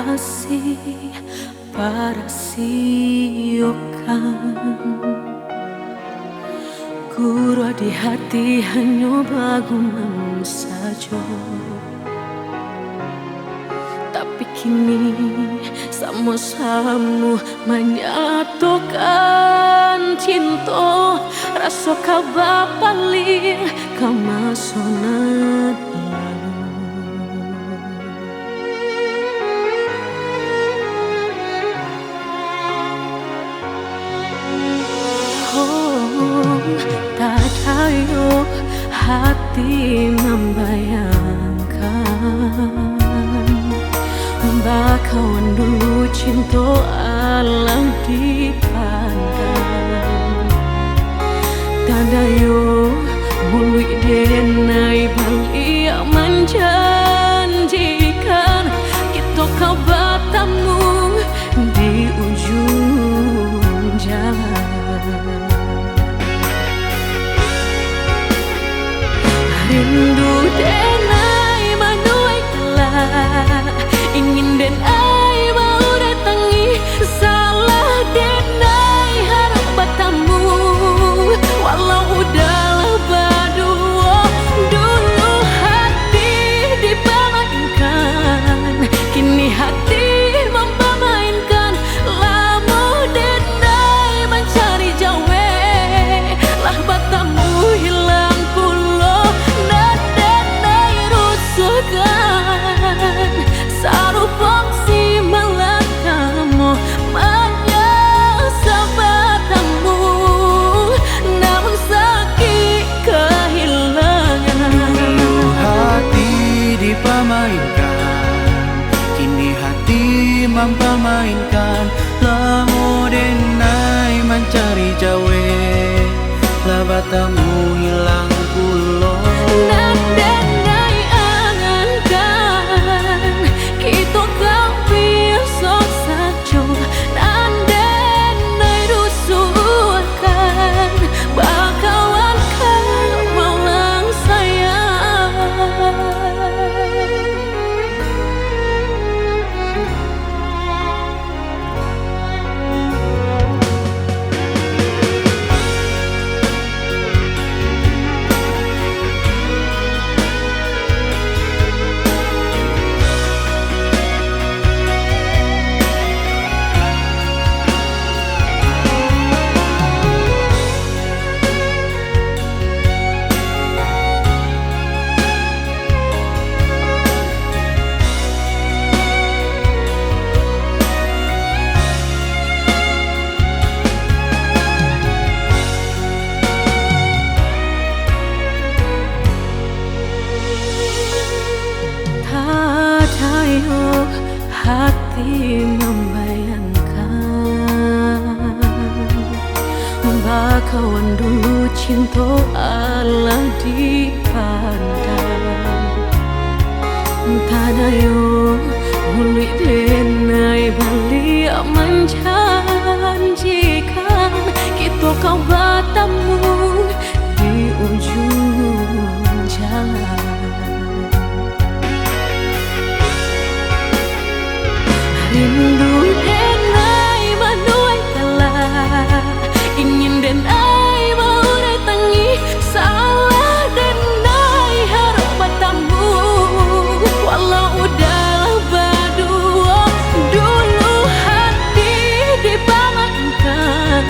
kasih para siokan Guru di hati hanya bagumam saja. Tapi kini sama-sama menyatukan cinta. Rasa kabar paling kemasonan tak tahu hati membayangkan bakawan dulu cinta alam dipandang. Tanda yo mului denai balik menjanjikan kita kau bertemu di ujung jalan. Rindu denai manuai telah ingin denai mau datangi salah denai harap bertemu walau udahlah berdua. Dulu hati dipermainkan, kini hati mempermainkan. Lama denai mencari jawe lah bertemu hilang pulau. Sarupang si malakamu menyesal bertemu, namun sakit kehilangan. Dulu hati dipermainkan, kini hati mempermainkan. Lama denai mencari jawe, lah bertemu hilang pulau. Hati membayangkan bakawan dulu cinta Allah dipandang. Tanda yo mului denai balik menjanjikan kita kau bertemu di ujung jalan. Rindu denai manuai telah ingin denai mau datangi salah denai harap bertemu walau udahlah berdua. Dulu hati dipermainkan,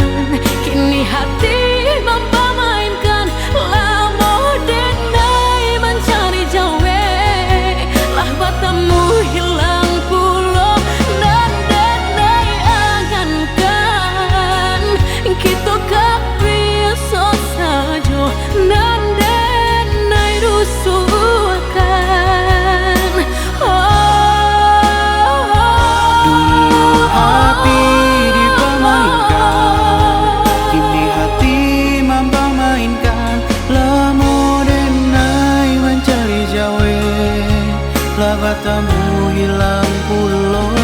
kini hati mempermainkan. Lama denai mencari jawe lah bertemu hilang pulau. Kita kak biasa saja nan denai rusuhkan. Dulu hati dipermainkan, kini hati mempermainkan. Lama denai mencari jawe lah bertemu hilang pulau.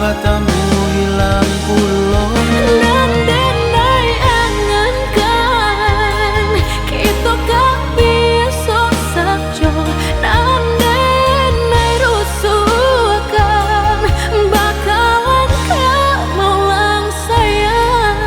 batamu hilang pulau. Nandenai angankan kita kak biasa saja. Nandenai rusuhkan bakalan kak maulang sayang.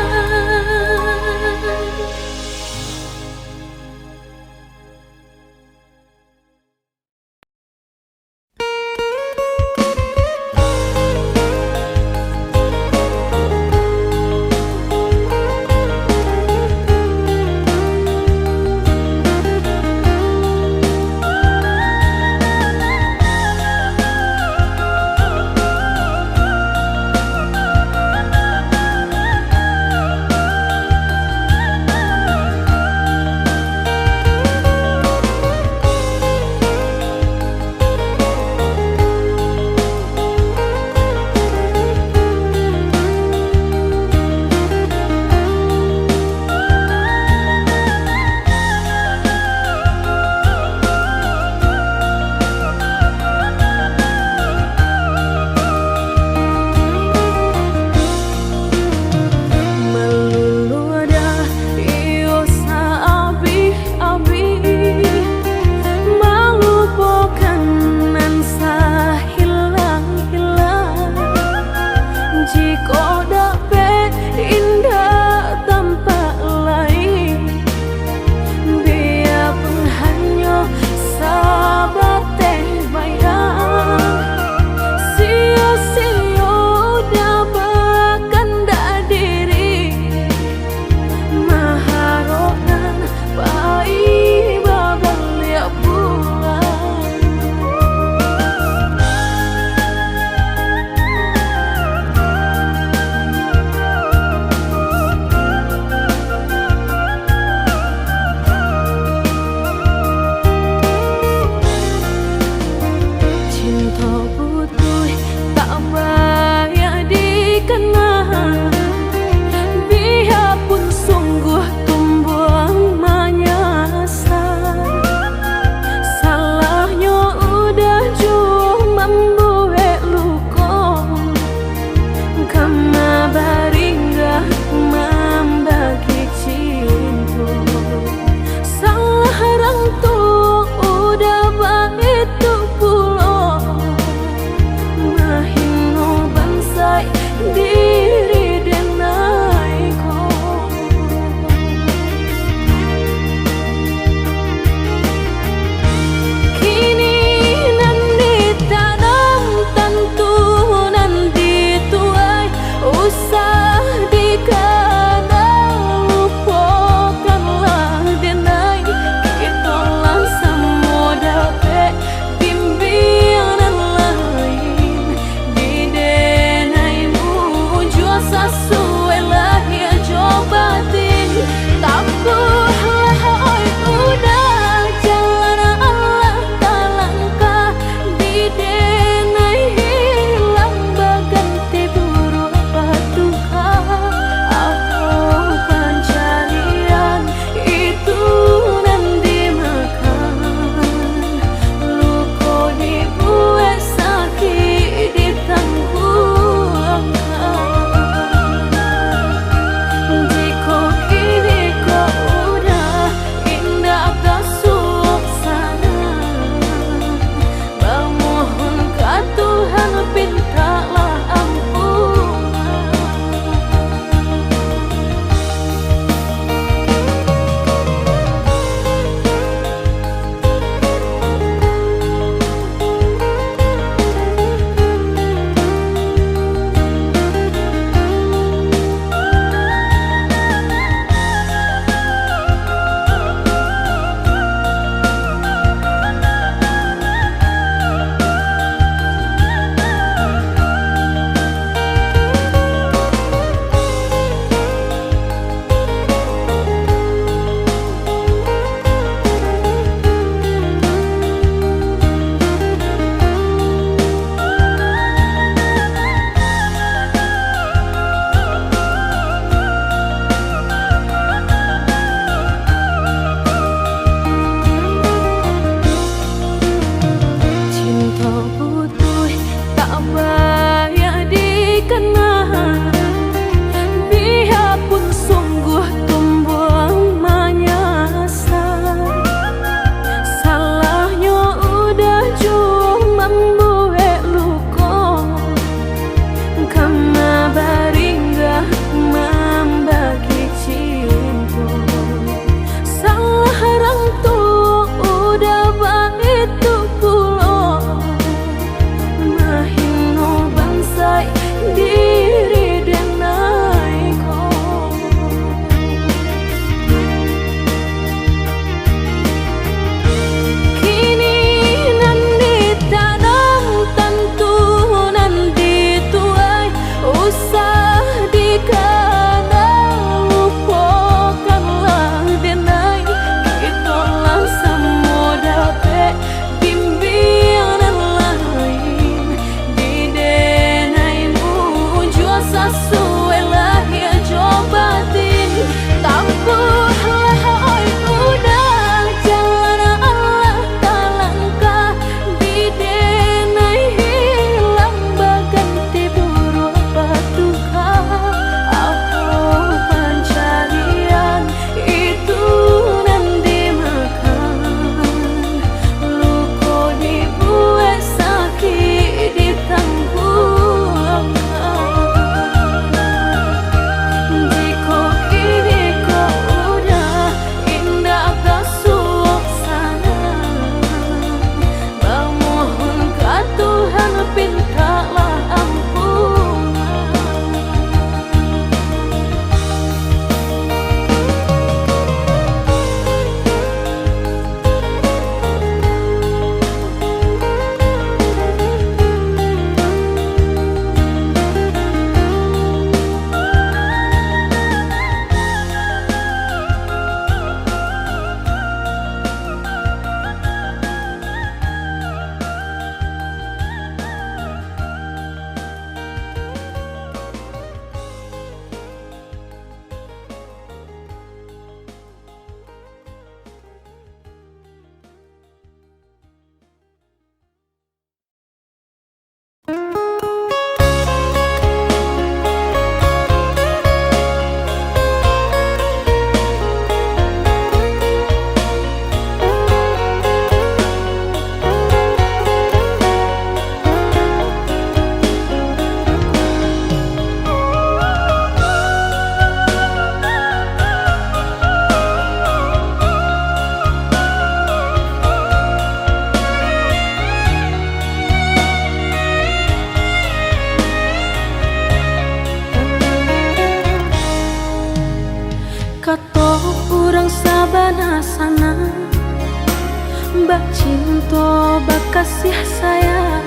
cinta bakasih sayang,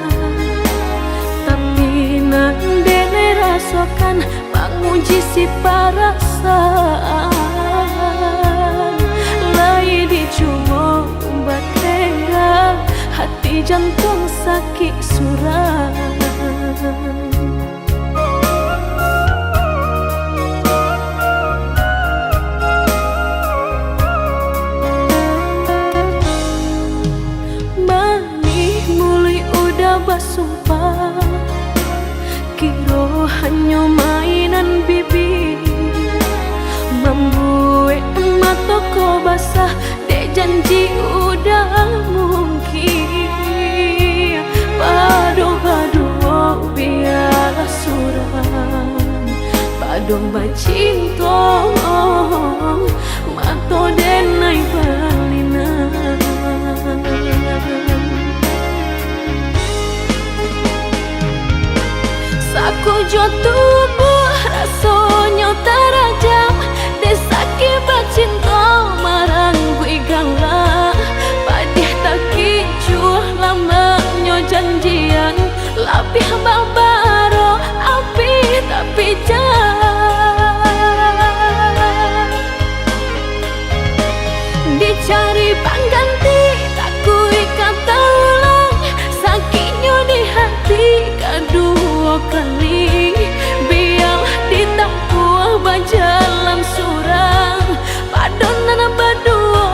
tapi nandene rasakan menguji si perasaan. Lai dicuma batengga, hati jantung sakit suram. Basumpah kiro hanya mainan bibi, membuat mataku basah dek janji udah mungkin. Padu-padu biarlah suram, padu bacinta mato denai balina. Aku jo tubuh rasanya terajam, desaki bacinta marang gue galak. Padih tak kicuh lamanya janjian, lapih babaro api tapi jangan dicari pengganti. Tak kui kata ulang sakitnya di hati kedua kali, biar ditempuh berjalan surang padonan berdua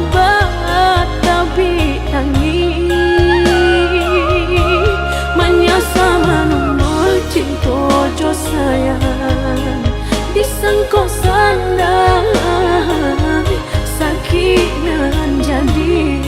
batabi tangi menyasa menunggu cinta jo sayang disangko sandang sakit nan jadi.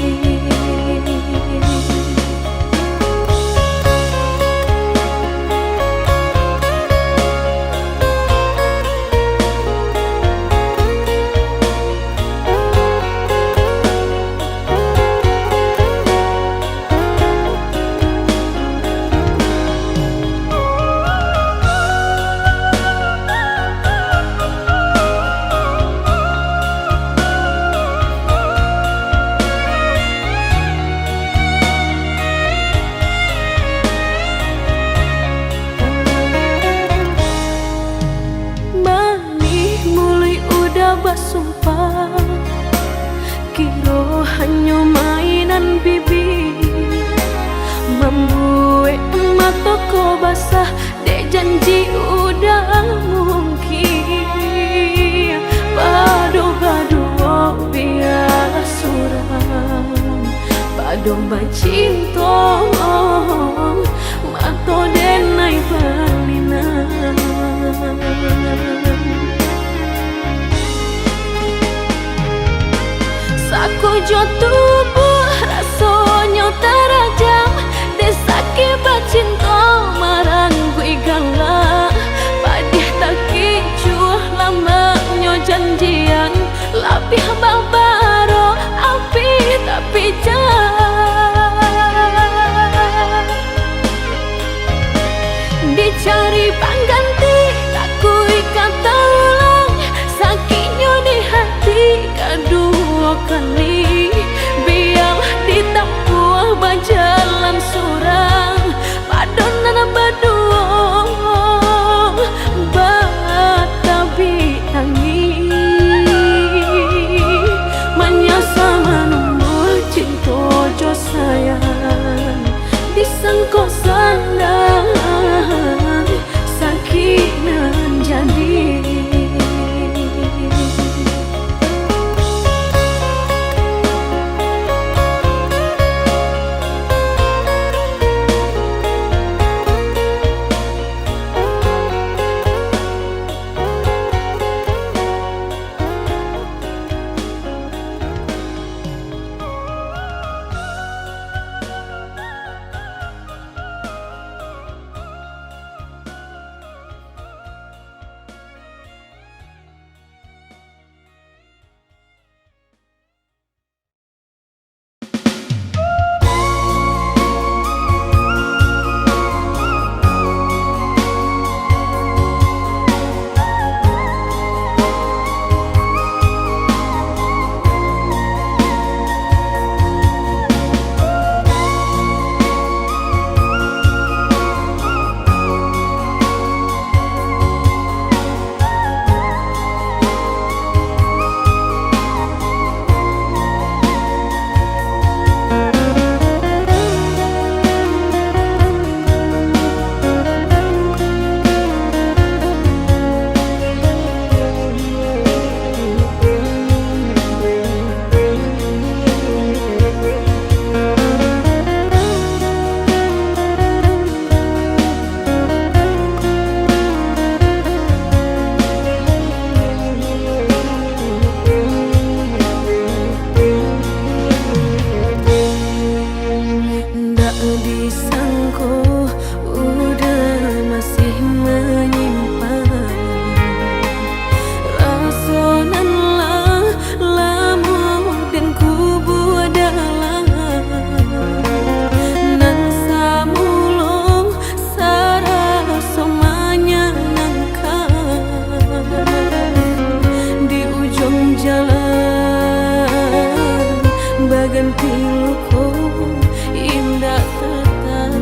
Basumpah kiro hanya mainan bibi, membuat mataku basah dek janji udah mungkin. Padu-padu biarlah suram, padu bacinta mato denai balina. Aku jo tubuh rasanya terajam, desaki bacinta marang gue galak. Padih tak kicuh lamanya janjian, lapih babaro api tapi jangan dicari pengganti. Tak kui kata ulang sakitnya di hati kedua kali, biar ditempuh berjalan surang padonan berdua batabi tangi menyasa menunggu cinta jo sayang disangko sandang sakit nan jadi. Disangko udah masih menyimpan rasonan lamu dan kubu dalam nan samulong saraso menyenangkan di ujung jalan bagan piluku indah tertata.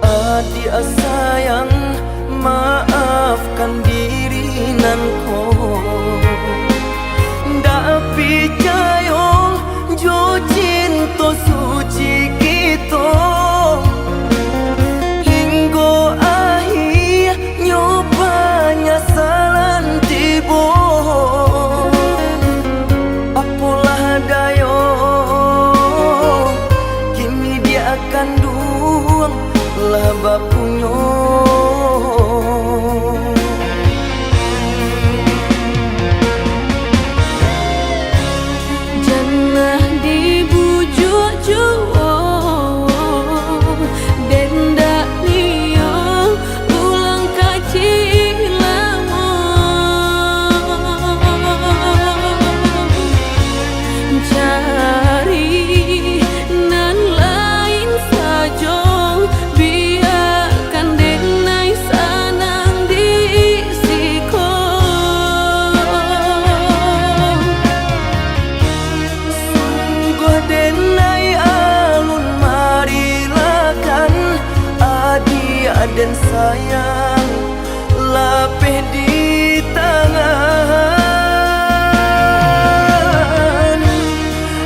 Adik sayang, maafkan diri nanko ndak percaya jo cinta suci kita hingga akhir nyobanya salan tiba. Apalah daya kini dia akan duang lah bapunya. Jangan dibujuk jua dan dak liya ulang kaji lama. Cari nan lain saja biarkan denai sanang disiko. Sungguh denai alun marilakan adik dan sayang lapeh di tangan.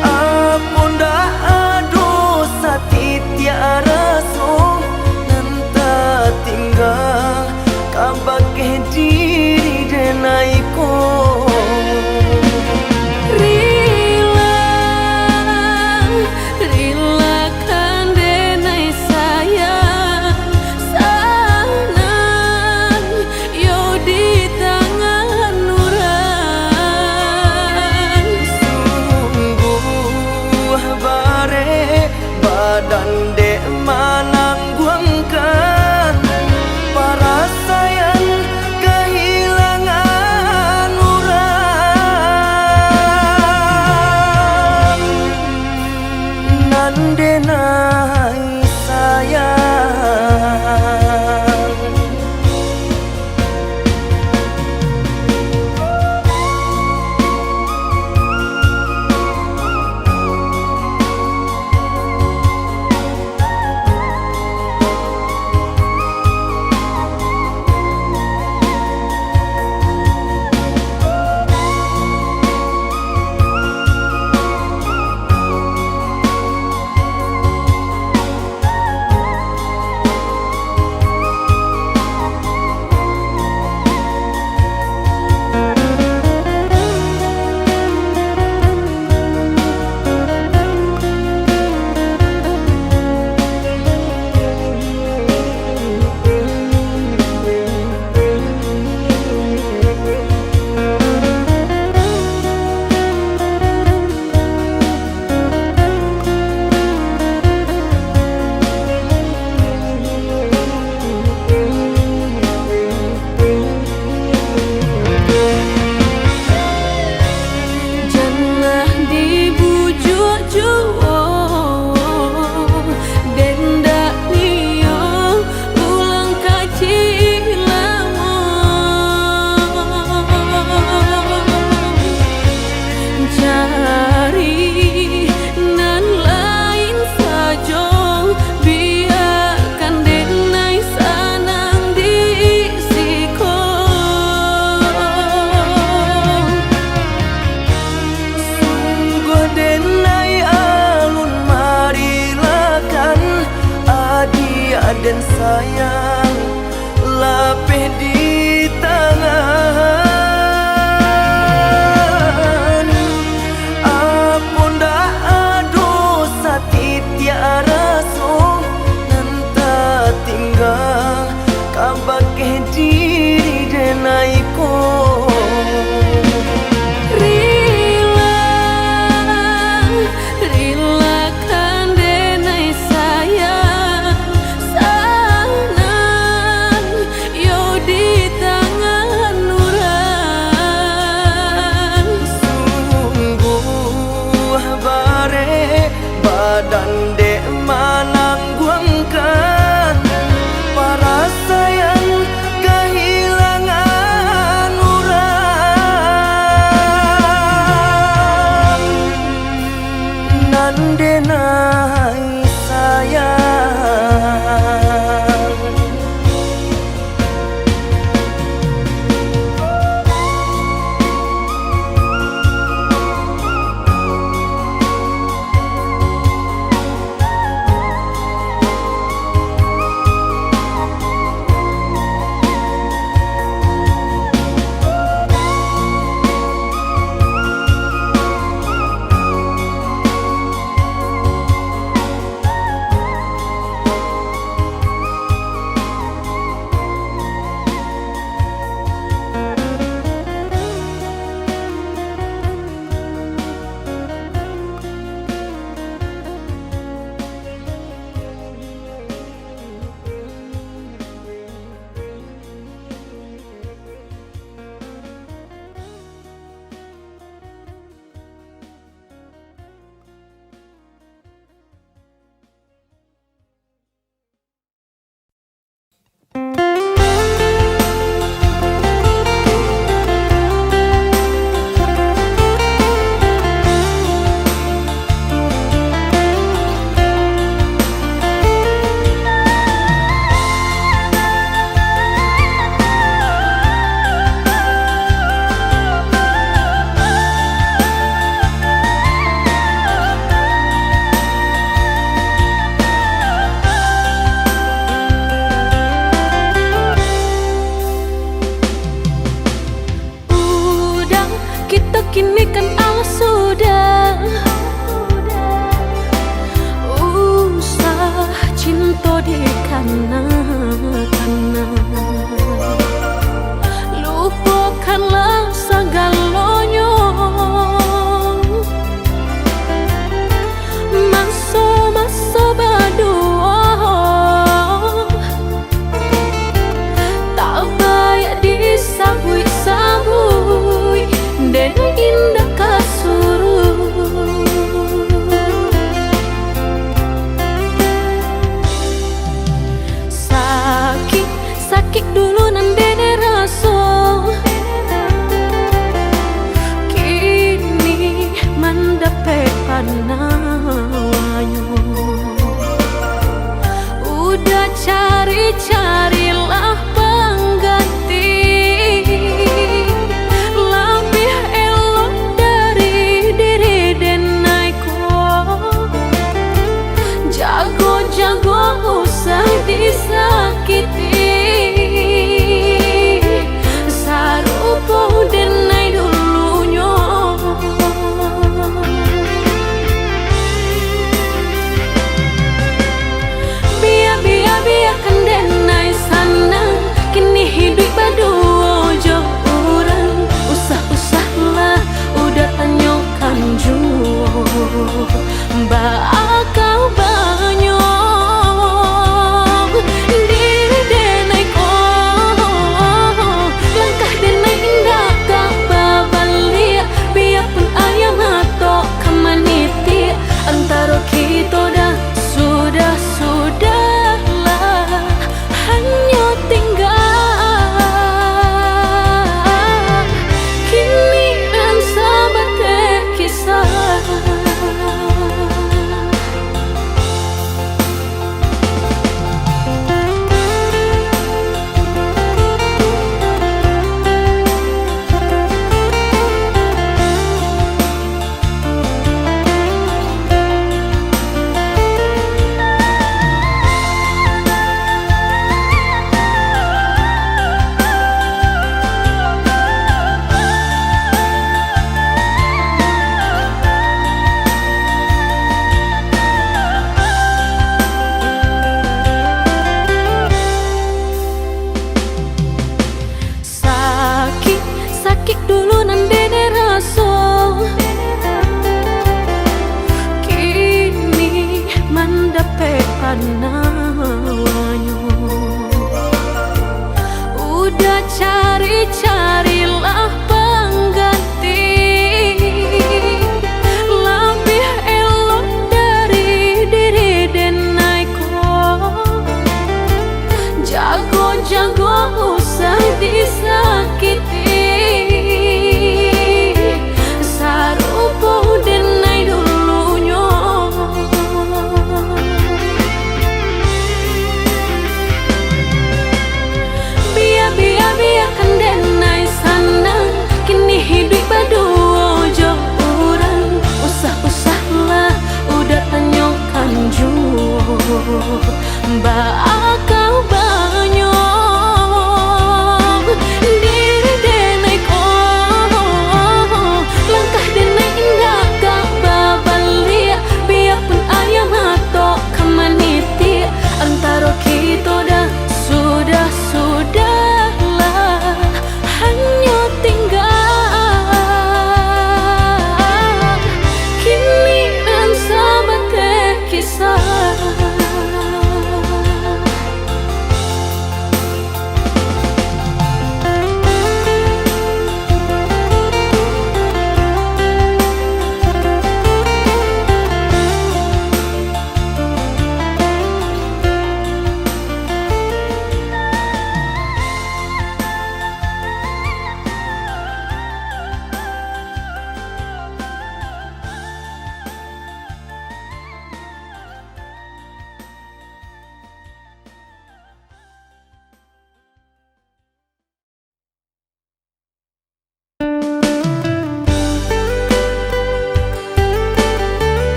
Apun dah dosa tiara so nanta tinggal kabake diri denai ko. Relakan denai sayang sanang yo di tangan orang. Sungguh bare badan dek menangguangkan para sayang kehilangan orang. Nan denai sayang dan sayang lapeh di tangan. Apun dah aduh dan dek menangguangkan para sayang kehilangan orang nande nai sayang. Kini kan Allah sudah usah cinta di kana lupakanlah segalanya masa-masa berdua tak banyak disabui-sabui dan indah kasuruh sakit dulu nandene raso kini mendapat panawanyo udah cari-carilah pengganti jago usah disakiti sarupo denai dulunya biarkan denai sana kini hidup berdua jauh orang usah-usahlah udah tanyakan jua bakal banyak antara kita dah sudahlah hanya tinggal kini dan sahabat kisah. Sakit dulu nandene raso kini mendapat panawanyo udah cari-carilah pengganti lebih elok dari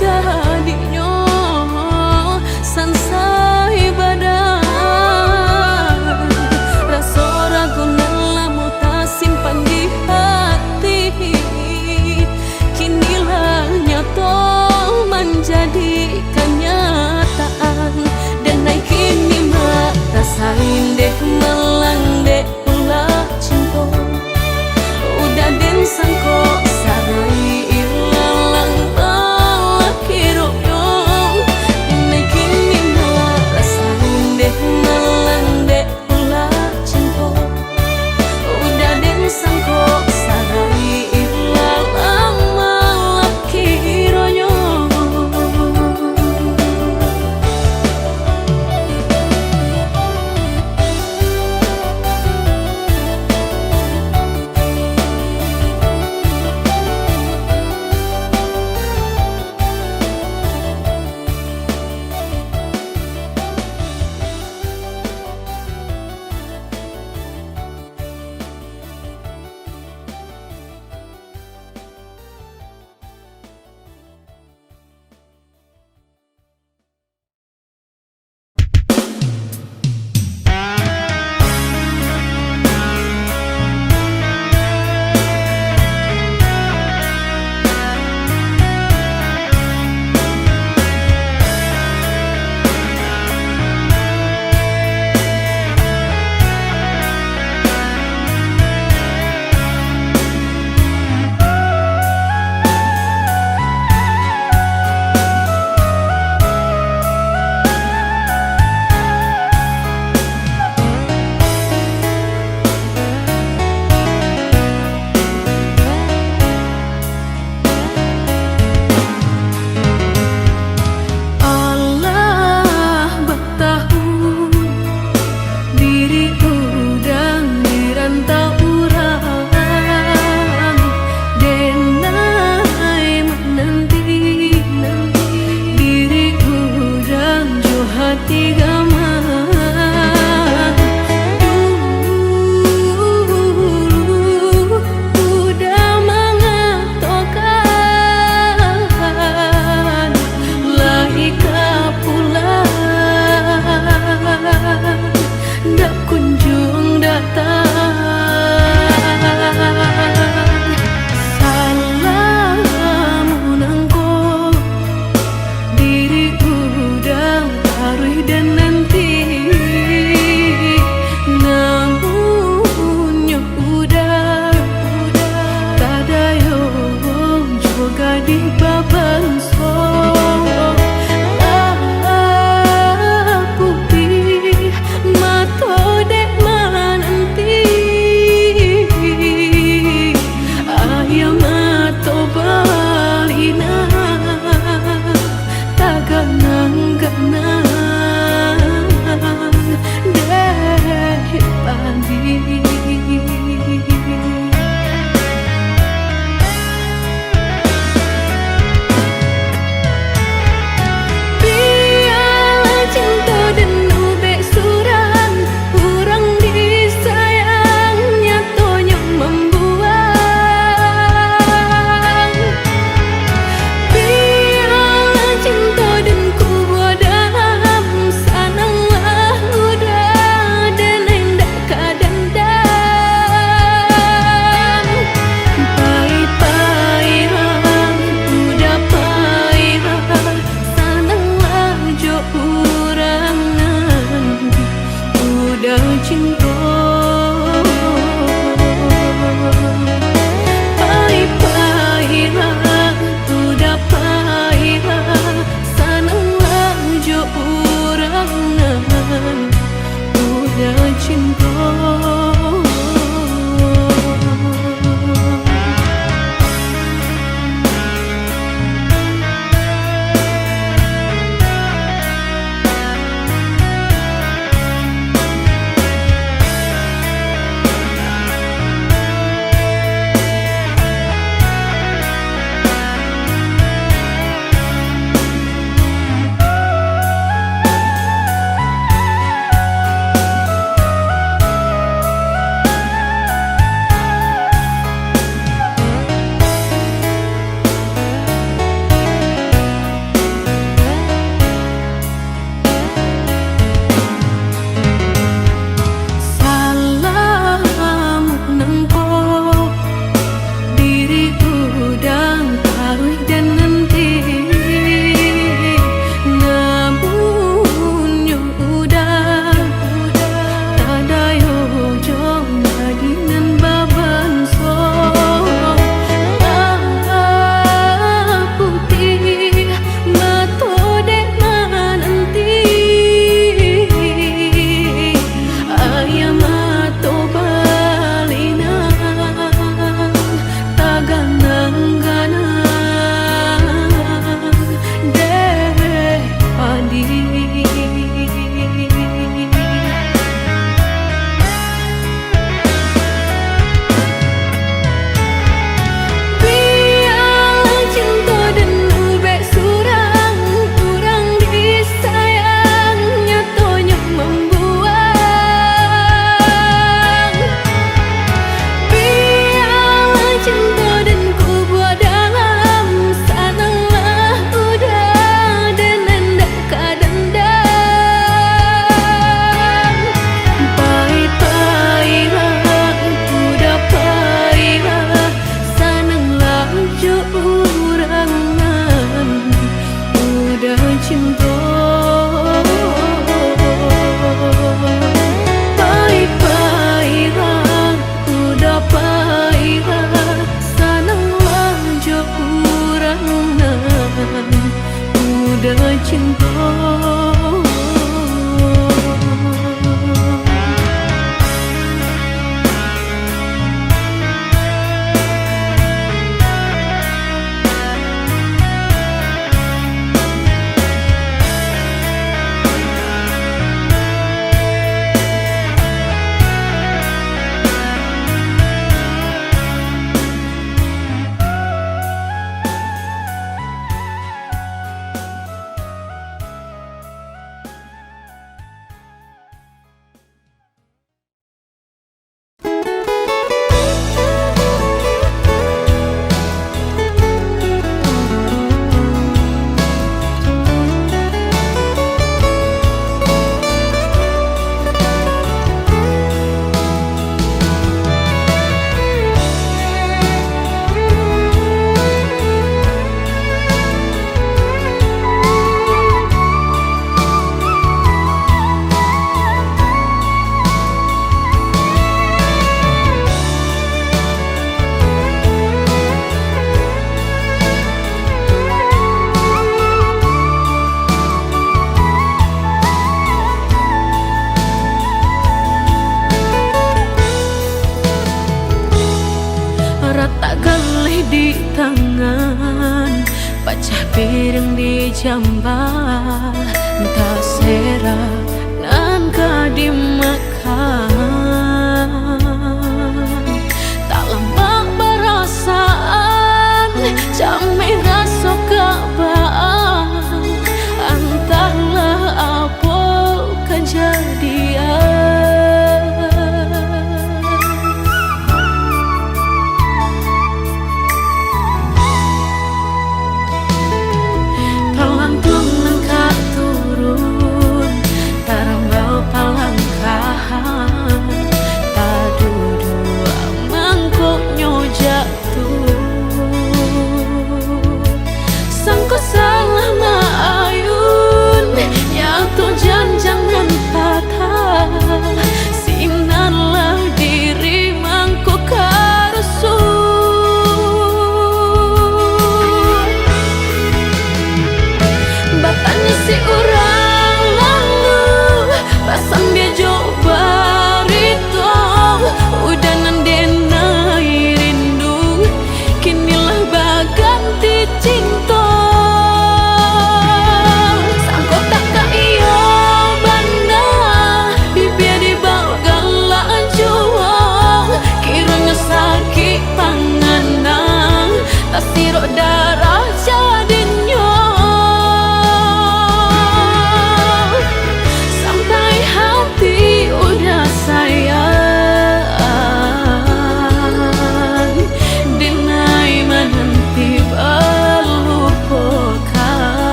jadinya sansai badan rasa ragu lamu tak simpan di hati kinilah nyata menjadi kenyataan dan naik kini mak rasain deh melang deh ulah cinta udah den sangko sarai ilalang balak kiroyo naik kini mak rasain deh melang deh ulah cinta udah den sangko sarai ilalang balak kiroyo. de cinta. Di tangan, pecah piring di jambal, entah sera nan ka dimakan. Tak lembak perasaan, jamai rasa kebaan, entahlah apa kan jadian. Palangkahan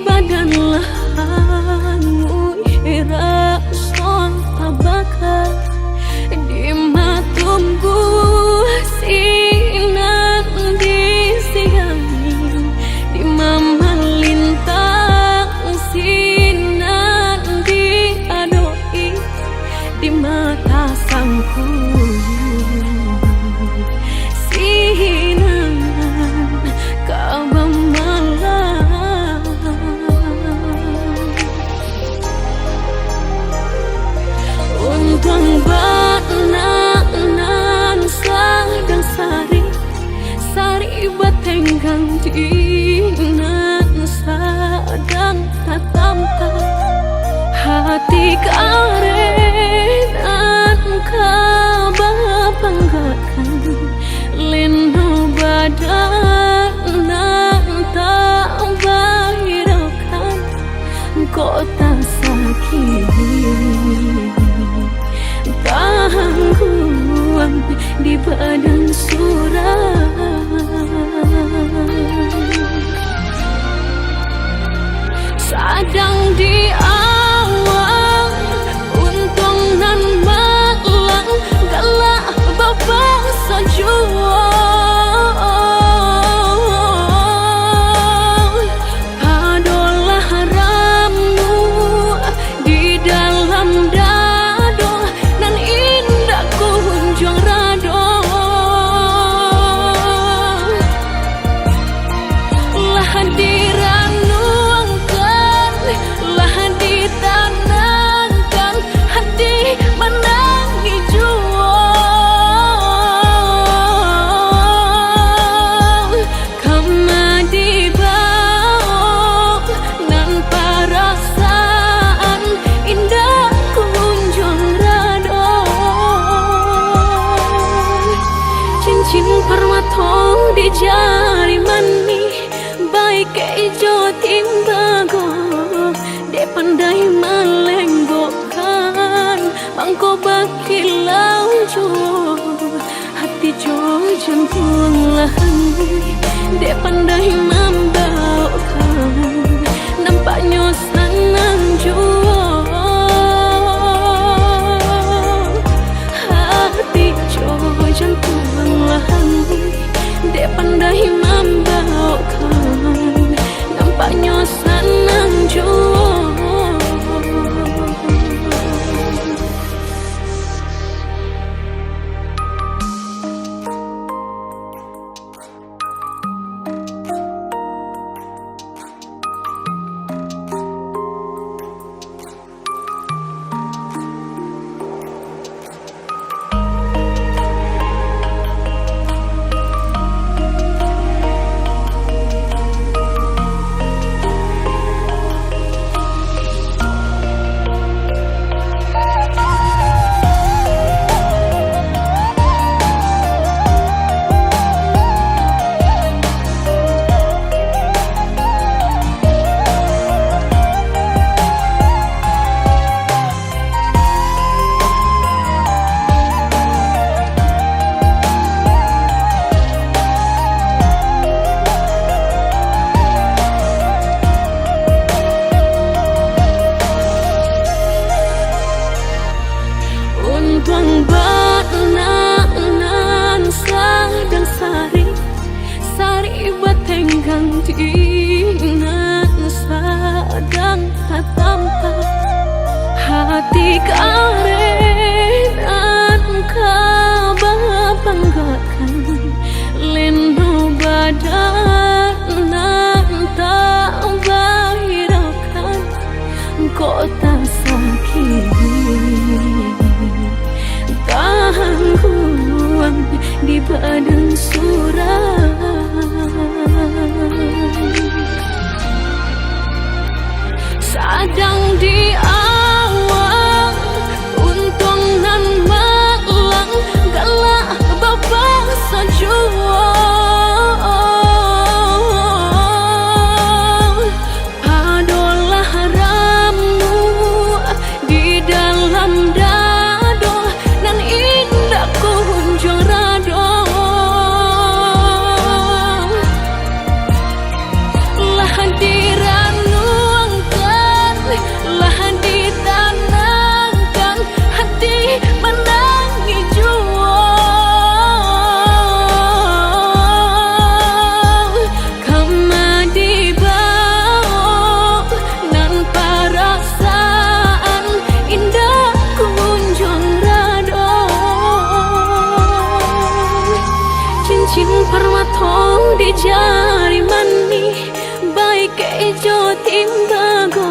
badan lahangu rasa tabaka di matumbuh sinan di siang di mamalintang sinan di adoi di mata sangku sinan kabamalang untung bananan sadang sari sari batenggang dinan sadang tatamta hati karenan kabapanggakan leno badanan tak bahirakan kota sakit gangguan di badan surat sadang di awal untung nan malang galak bapak sejuang padolah ramu di dalam dado nan indah kunjung rado lah diranuangkan lah ditanangkan hati menangi juang kama dibawa nan perasaan indah kunjung rado cincin permatong di jari mani baik ijo timbago de pandai melenggokan bangko bakilau jo hati jo jantung lahan de pandai membaukan nampaknya senang jo hati jo jantung lahan de pandai membaukan nampaknya senang jua. Untung bananan sadang sari sari batenggang dinan sadang tatampa hati karenan kabapanggakan leno badanan tak bahirakan kota sakit gangguan di badan surat sadang di awal untung jari mani baik ijo timbago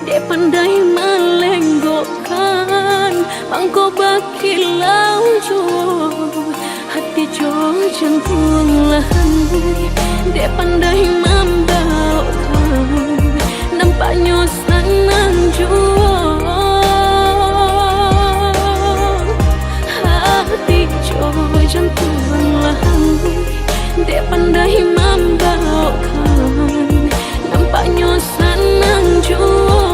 de pandai melenggokan mangko bakilau jo hati jo jantung lahan de pandai membawakan nampaknya senang jo hati jo jantung lahan de pandai membawakan nampaknya senang jua.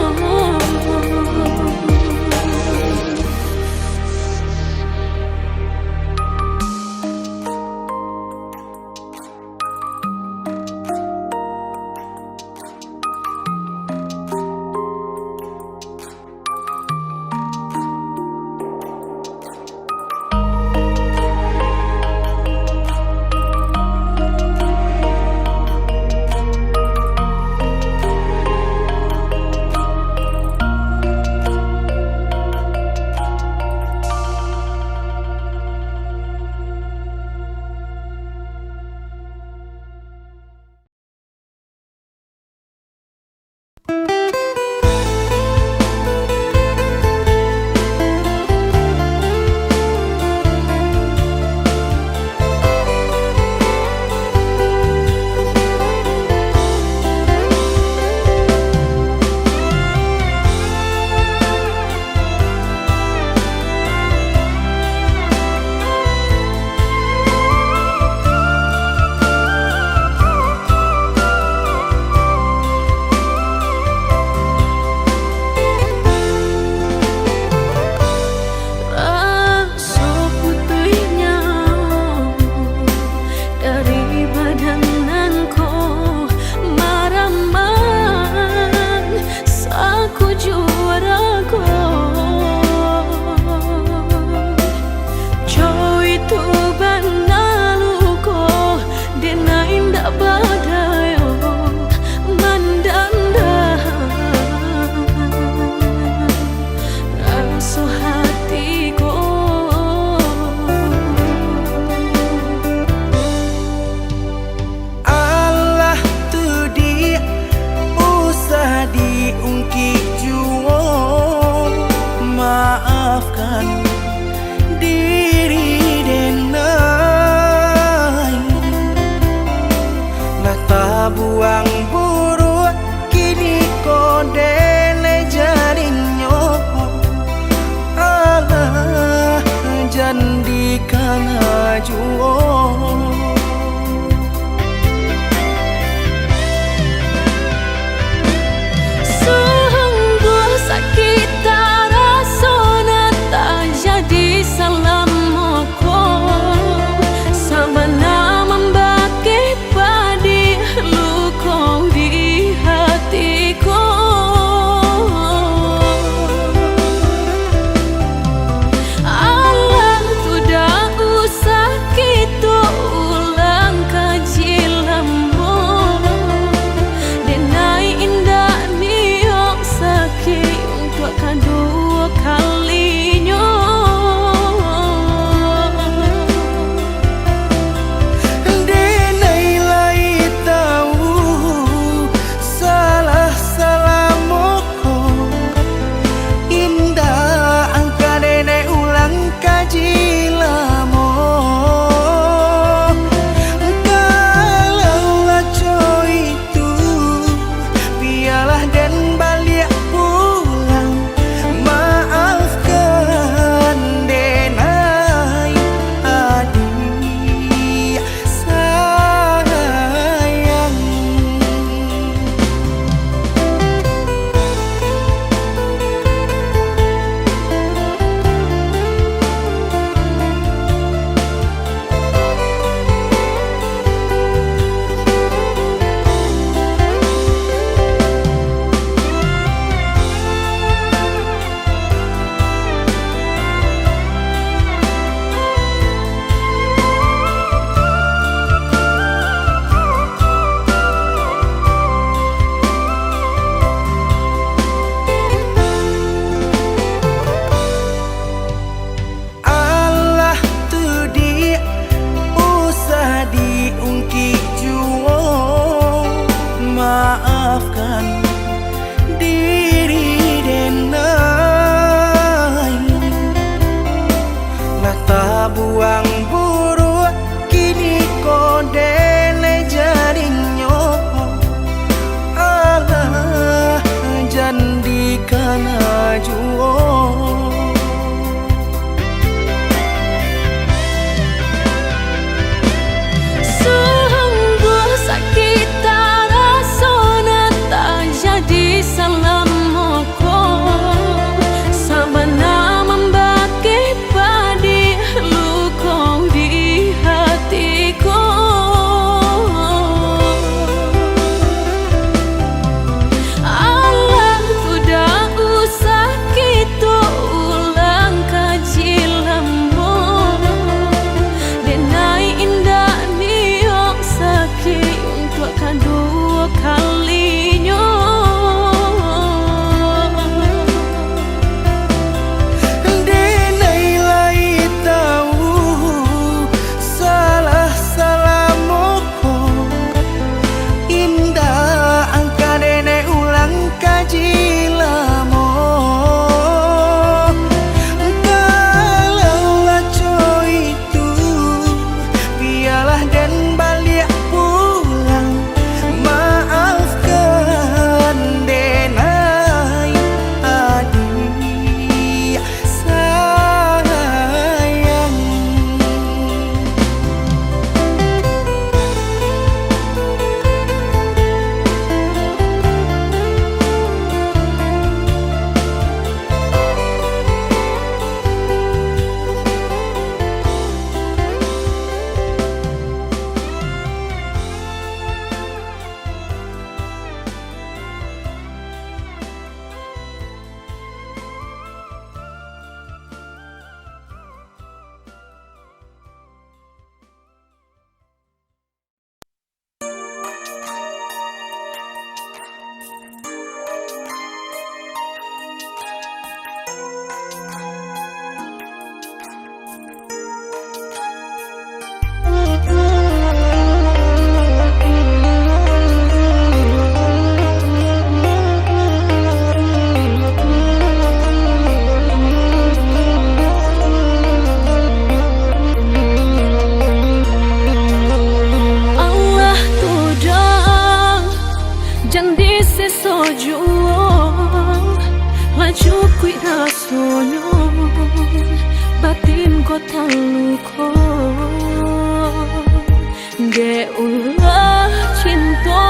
maafkan diri denai. Lah tabuang buru kini ko dele jadinya. Allah jandikan ajuo. Sungguh sakit rasanya tak jadi salamku. Sabana membaki padi luka di hatiku. Allah tidak usah kita ulang kaji lembu. Denai indah niok sakit untuk kedua kalinya. Denai lai tahu salah salahmu. Indah angka denai ulang kaji lamo. Kalau laco itu biarlah dan balik pulang. Maafkan denai adik sayang. Allah tudang janji sesojo laju kui rasonyo batin ko taluko de ulah cinta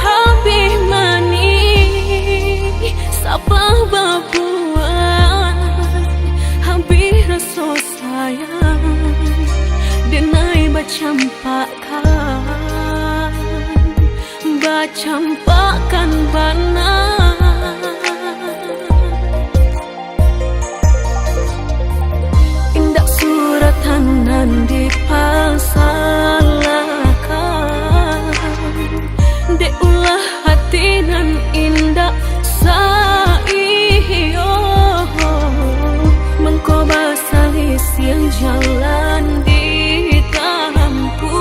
habis mani sabah babuan habis rasa sayang denai bacampakan bana. Indak suratan nan dipasalahkan de ulah hati nan indak saiyo mengkoba salis yang jalan di tampu.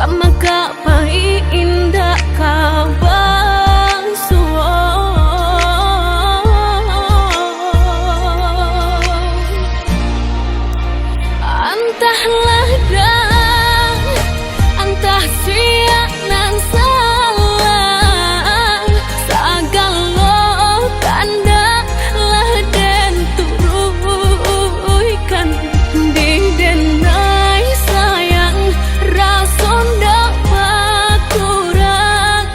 Kama kapai indah kabang suo. Entahlah dan entah siap nan salah sagalo tanda lah den turuikan di denai sayang rason dapat kurang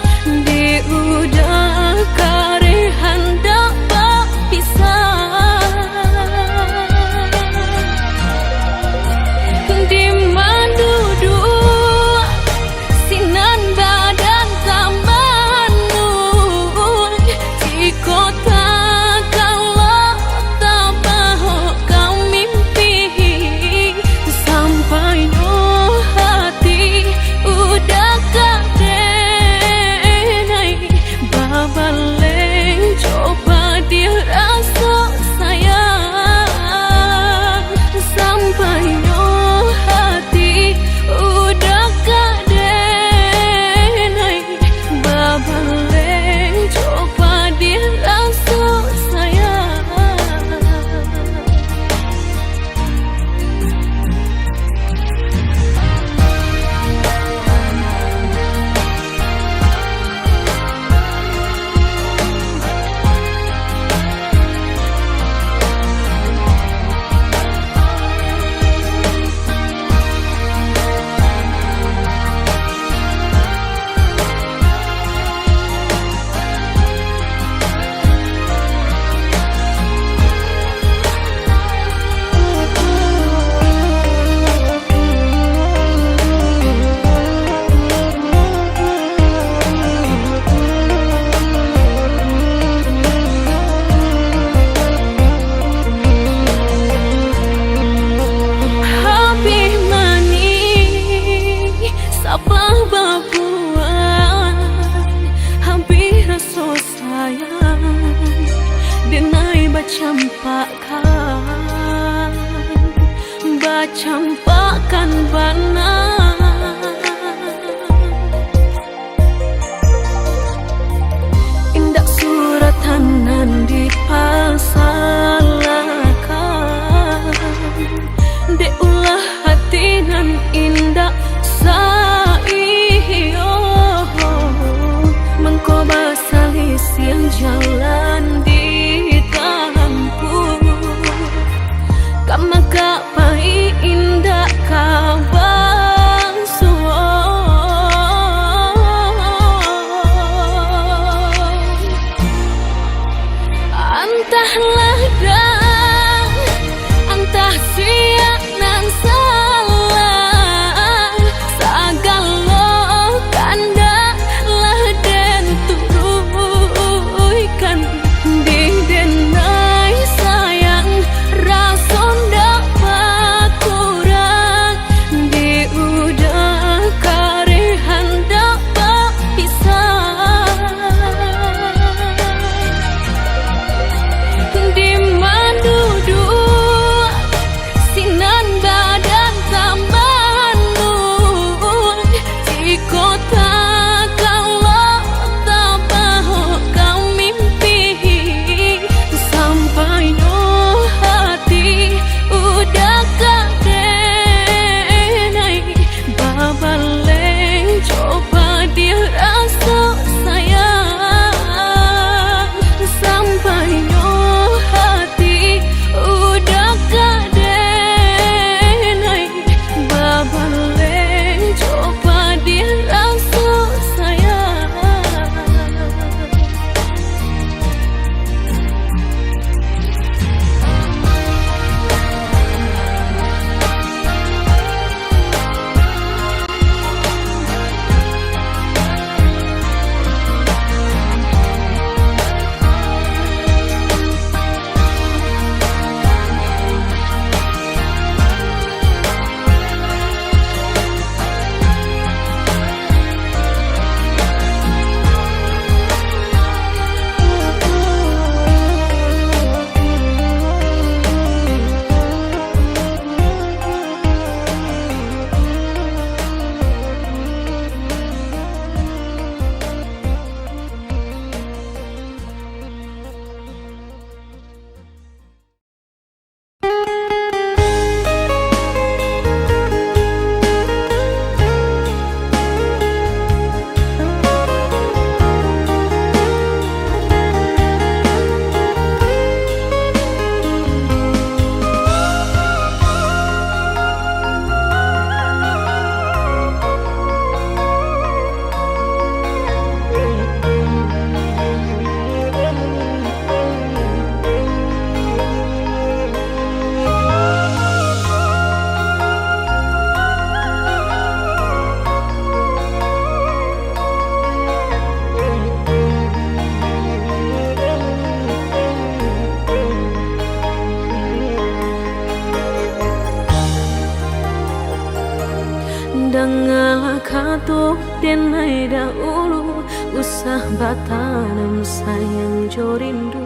kato denai dahulu usah batanam sayang jorindu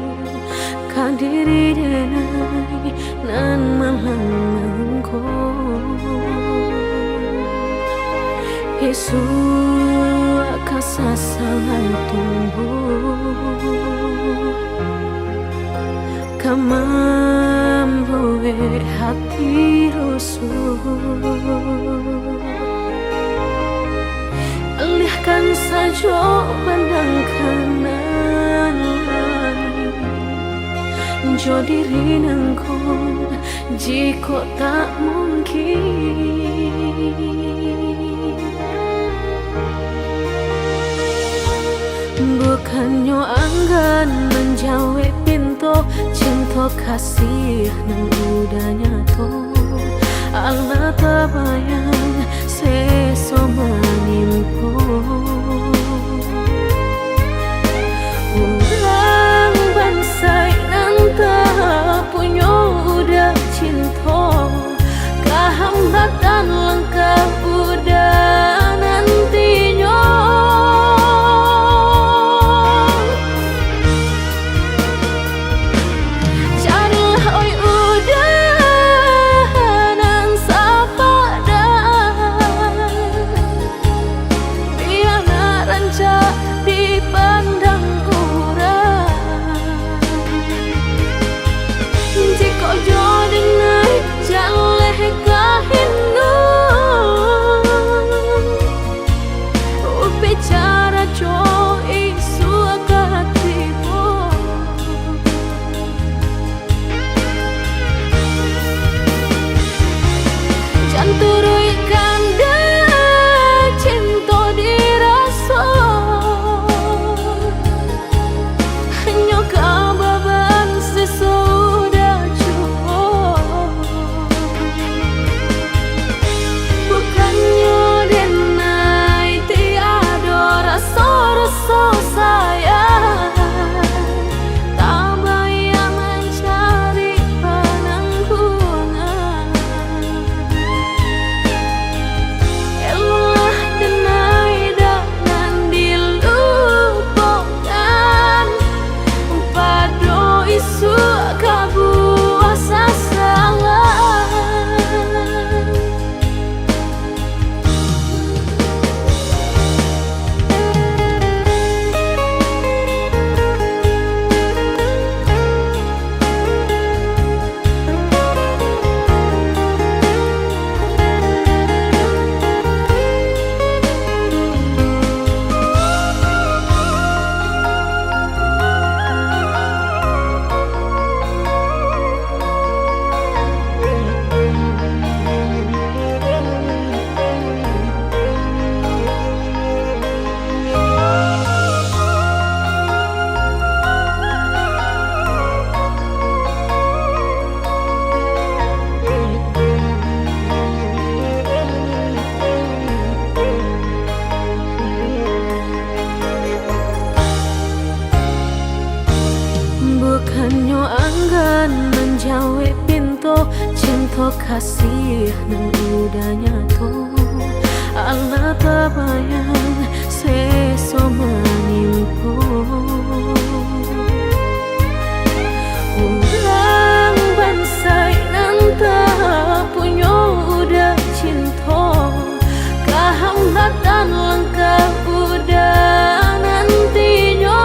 kadiri denai nan malangko Yesu kasasangan tumbuh kamamboe hati rusuh alihkan saja pandang kanan jo diri nangkon jika tak mungkin bukannya anggan menjawe pintu cinta kasih nang udah nyato Allah tabayang seso manimpo ulang bansai nanta punya udah cinta kehambatan langkah udah nantinya bukannya anggan menjawe pintu cinta kasih nang udah nyato Allah tabayang seso manimpo ulang bansai nanta punya udah cinta kehambatan langkah udah nantinya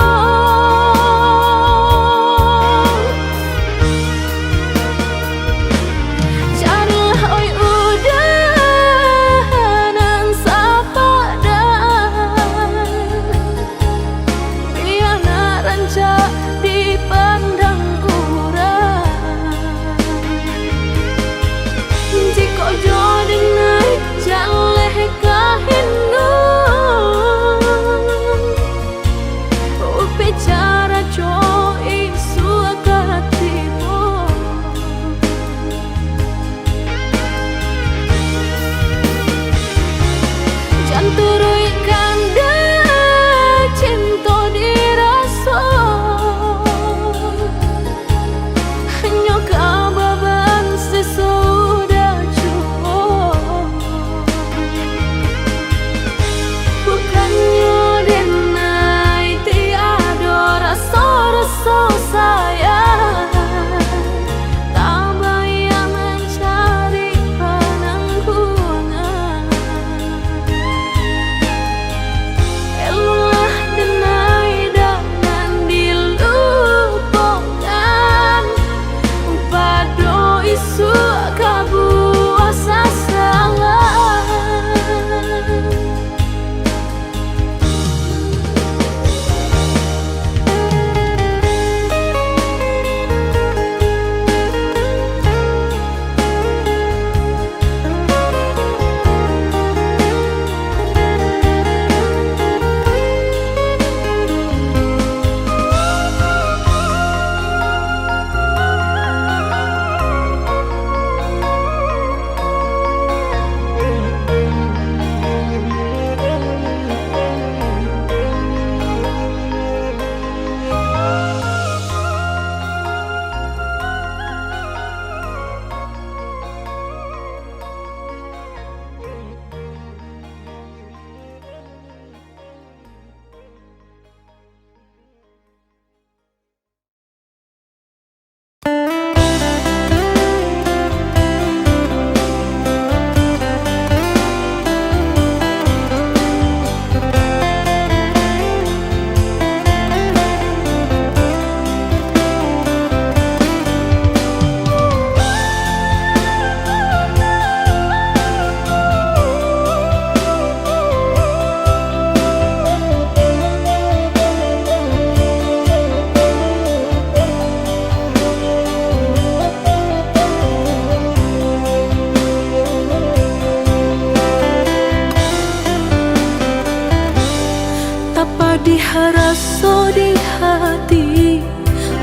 diharaso di hati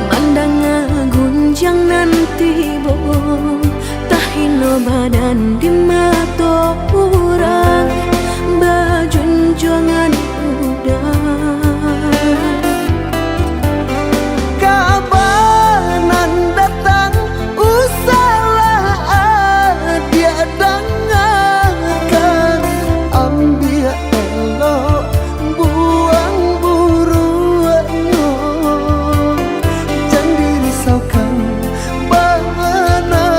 mandang gunjang nanti bo tahino badan di mata orang bajunjangan udah kabanan datang usahlah dia dengarkan ambil elok buang buruannya jangan dirisaukan bana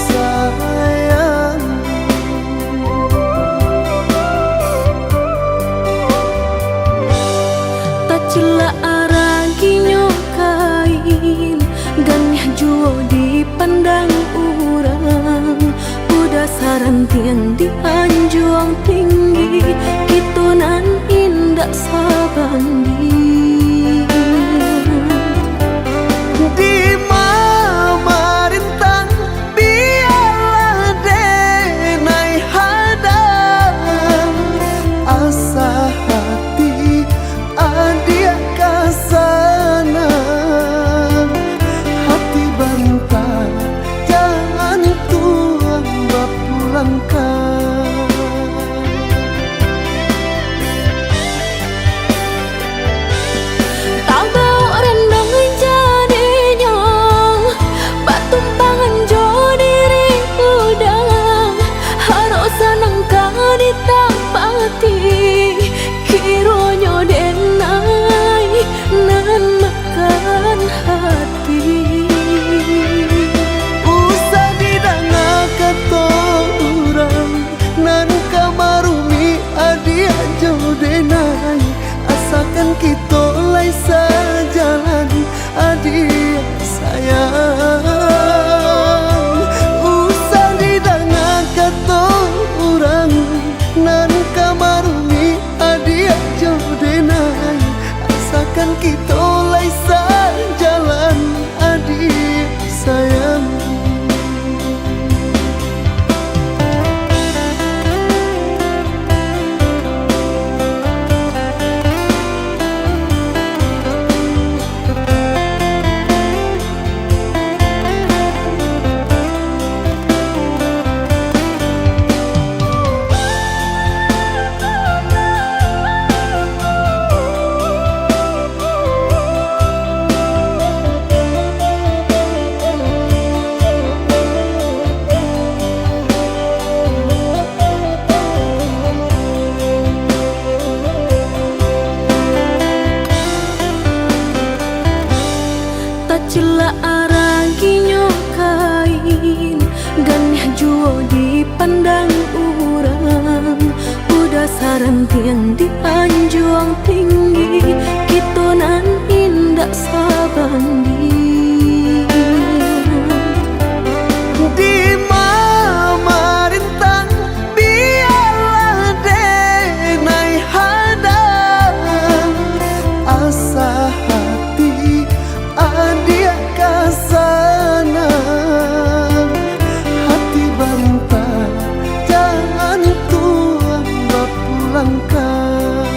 sayang tak cila aragi nyokain ganih juo dipandang orang udah sarantian dianjuang tinggi gitu nan indah sabandi di mama rintang biarlah denai hadang asa hati adia kasana hati bantah jangan tuang bapulangkan Tak bau rendang jadinya Batumpangan jo diri udang Harus senang kau ditapati Kironyo denai nan makan hati usah didanga kata orang nan kamarumi adia jodenai asalkan kita lai sejalan adia sayang usah didanga kata orang nan kamarumi adia jodenai asalkan kita lai sejalan adia sayang cila aragi nyokain ganih juo dipandang orang udah sarantian dianjuang tinggi gitu nan indah sabandi di mama rintang biarlah denai hadang asa hati adia kasana hati bantah jangan tuang bapulangkan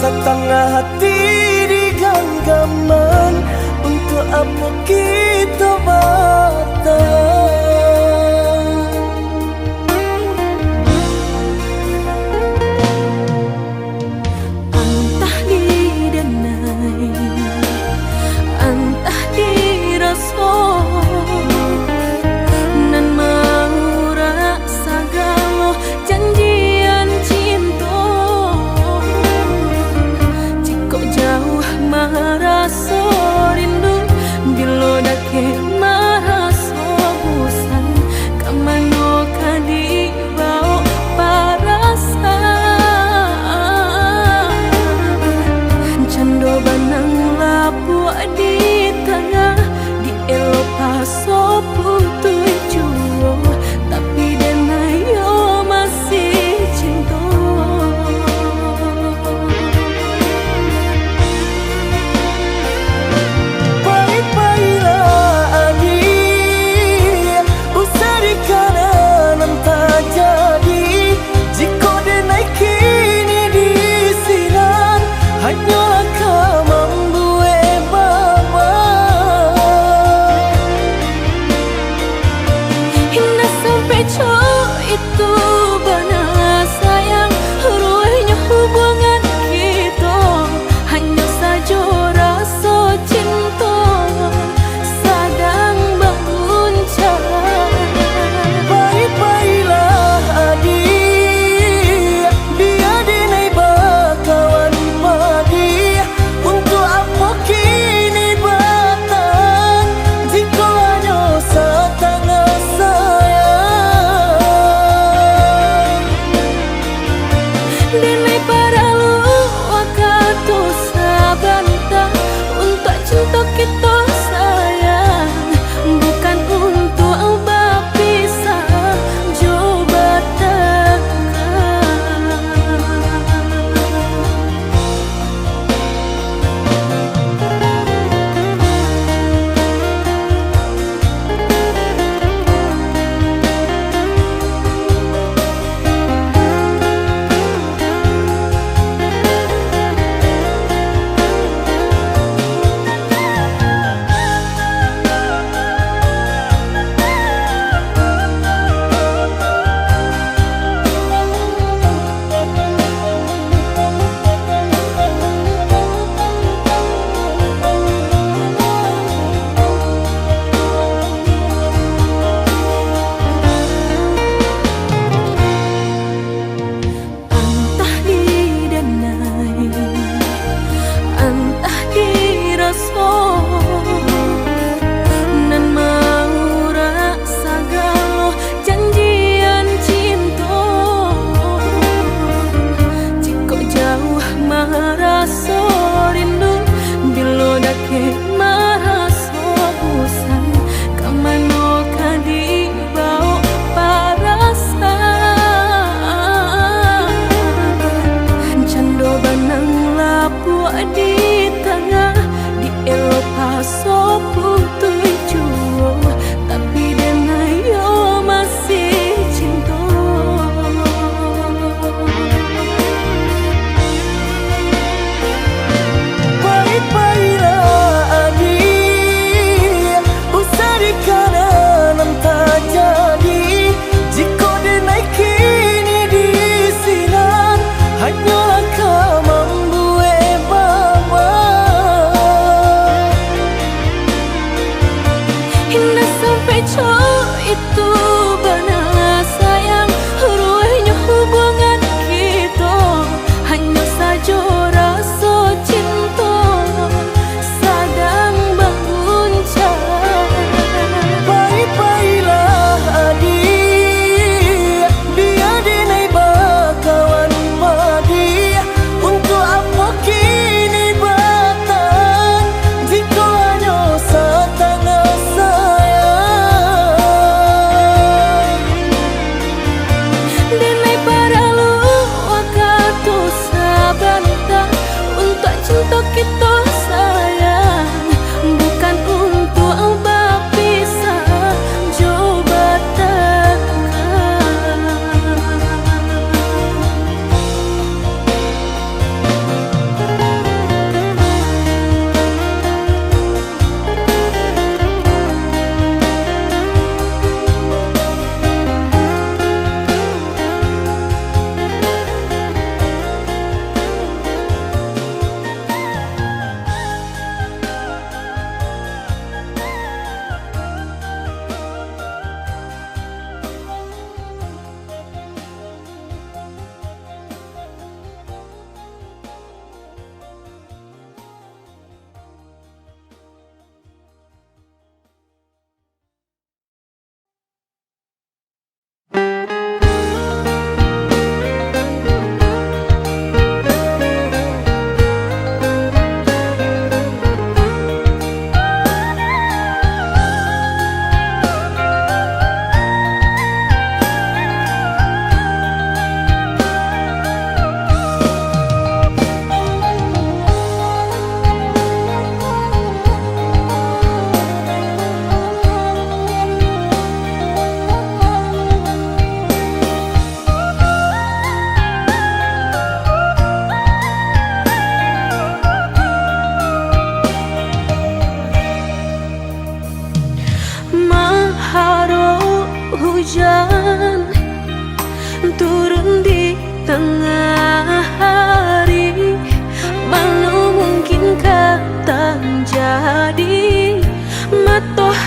setengah hati di genggaman. Untuk apa kita batal? Entah didenai, entah dirasa, nan mau rasa galau janjian cinta. Jika jauh merasa rindu, bila dake merasa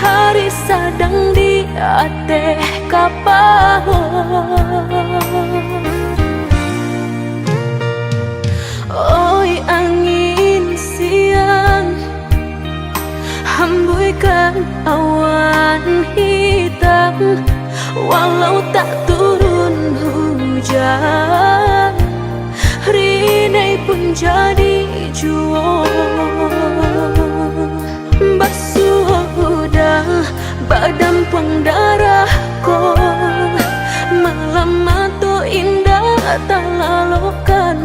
hari sadang di ate kapaho. Oi angin siang, hembuykan awan hitam, walau tak turun hujan, rinai pun jadi juang. Basuh udah badan pendarahku, malam matu indah tak lalukan,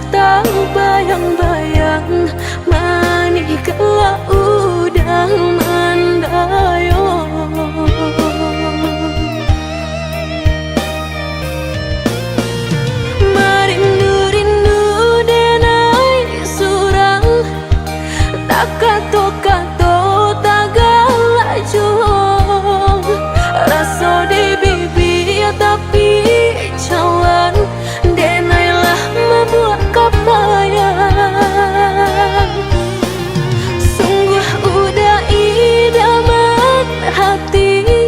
tak bayang-bayang manih kelak udah mandayong. Merindu-rindu denai surang, tak kato-kato tak galak juang, rasa di bibir tapi cawan, denailah membuat kapayang. Sungguh udah idaman hati,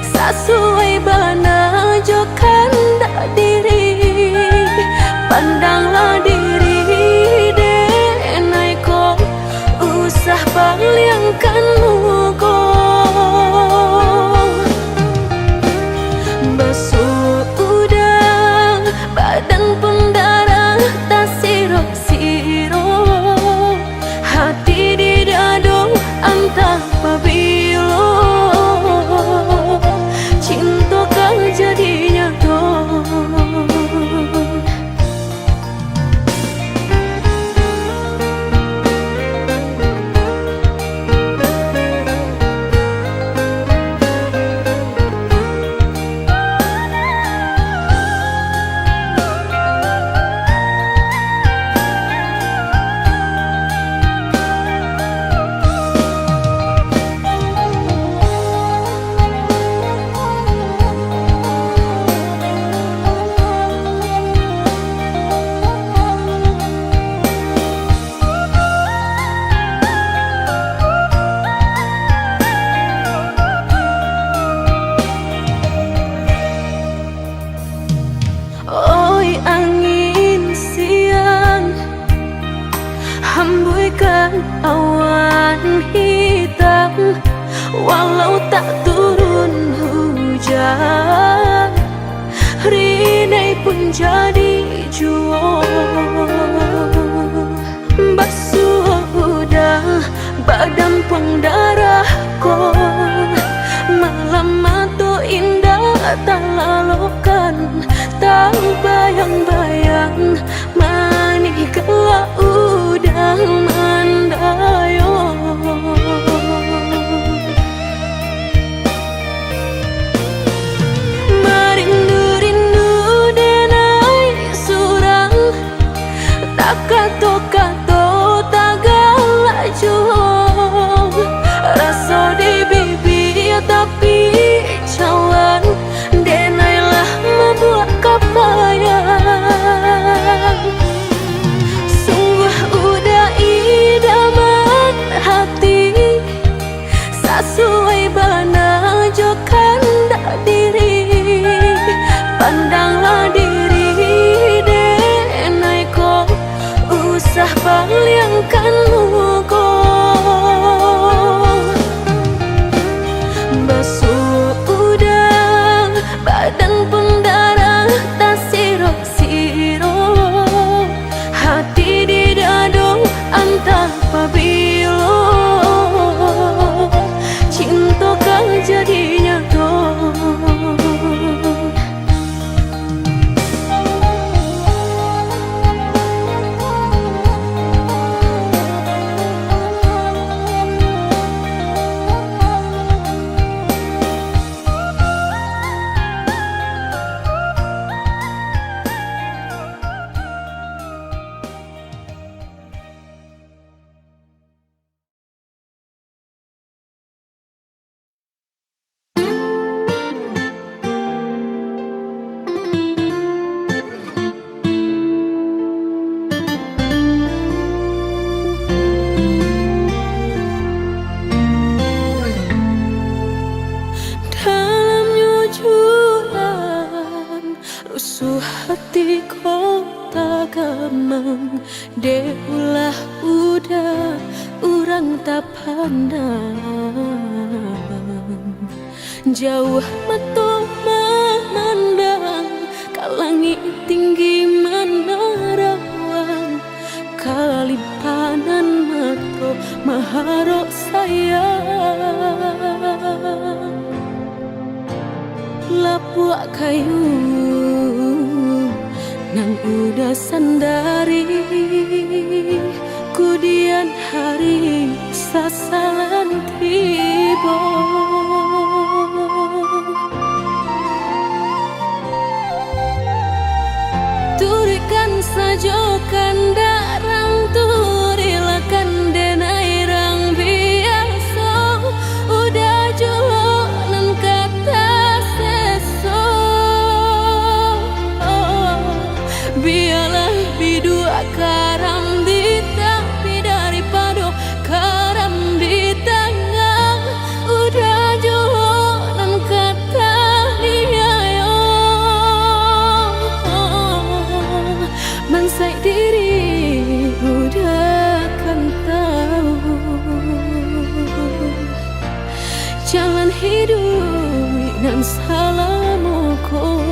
sesuai bana jokan dak diri, pandanglah diri denai ko, usah palingkan muka. Basuh udah badan pendarah tak sirok-sirok, hati di dado antah pabilo, cinta kan jadi nyata. Oi angin siang, hembuykan awan hitam, walau tak turun hujan, rinai pun jadi juang. Basuh udah badan pendarahku, malam matu indah tak lalukan, tak bayang-bayang manih kelak udah mandayong. Merindu-rindu denai surang, tak kato-kato tak galak juang, rasa di bibir tapi cawan, denailah membuat kapayang. Sungguh udah idaman di kota Gamang, deulah udah urang tak pandang. Jauh metu memandang ka langit tinggi menerawang, kalimpanan mato maharok sayang. Lapuak kayu nang udah sandari, kudian hari sasalan tiba. Turikan sajokan darang turilakan denai rang biasa, udah jualan kata seso. Biarlah bidua karam di tapi daripada karam di tengah, udah jualan kata dia yo. Mangsai diri udah kan tahu jalan hidup dan salamuku.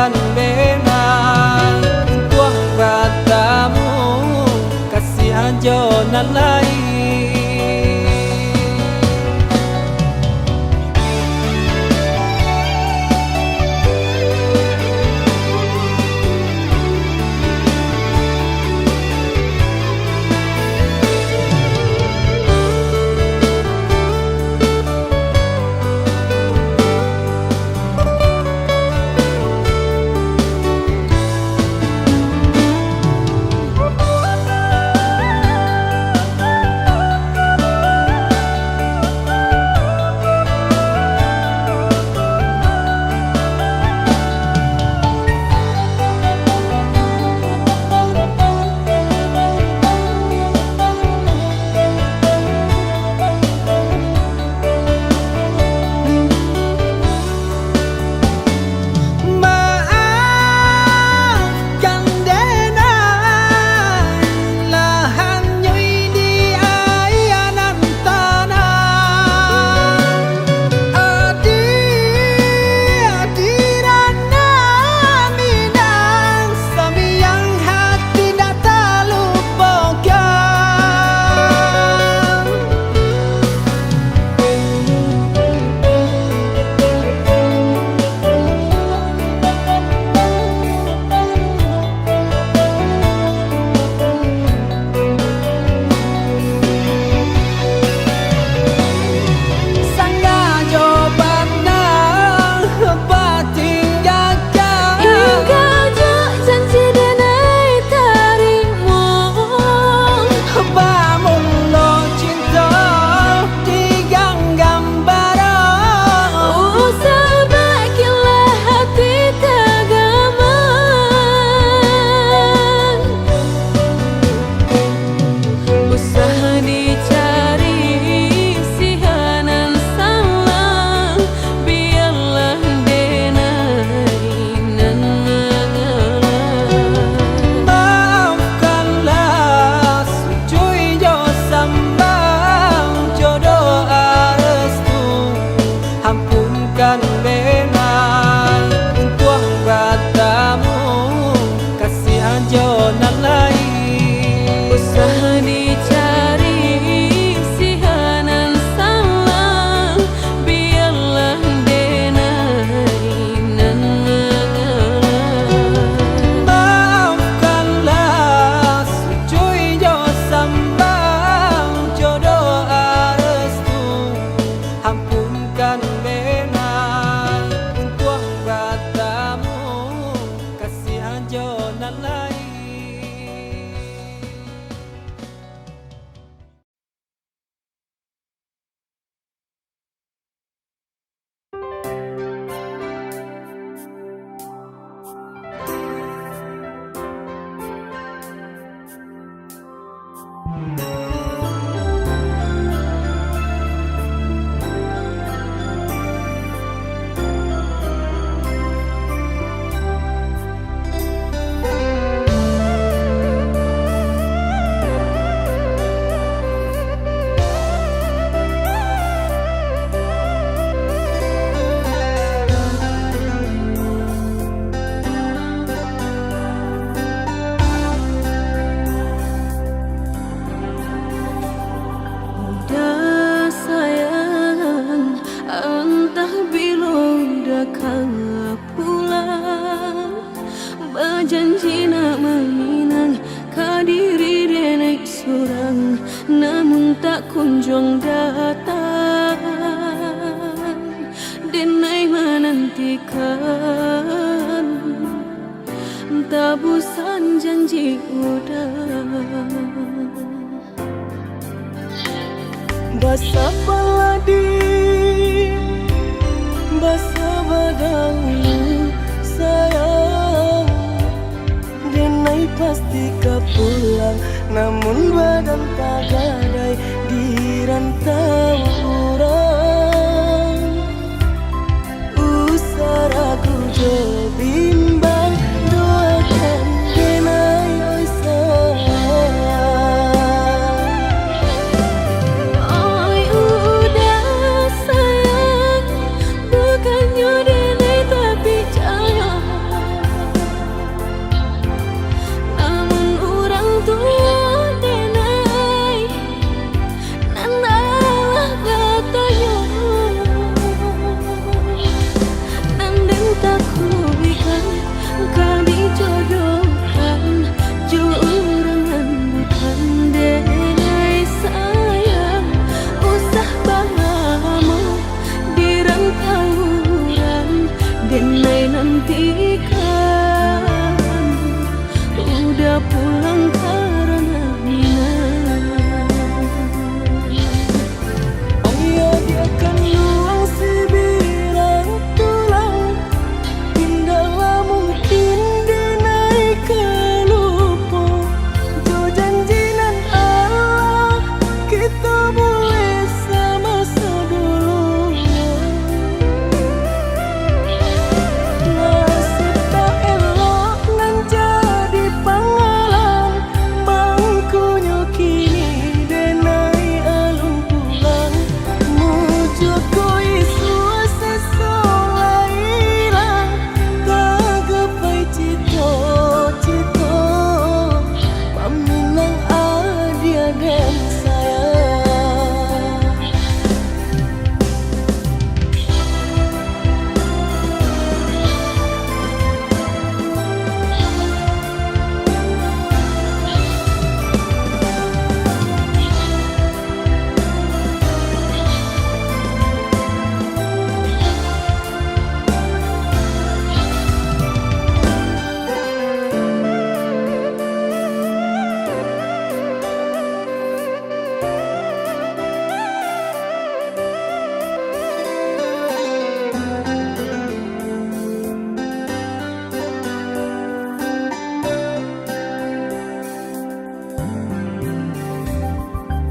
bukan benar untuk bertemu kasih anjonan lain. Janji nak meminang kadiri denek surang, namun tak kunjung datang. Denai menantikan tabusan janji udah. Basa paladi, basa badang sayang. Denai pasti kau pulang, namun badan tak gadai di rantau orang. Usaraku jo bimbang, doakan denai oi sayang. Oi udah sayang, bukannya denai tapi sayang.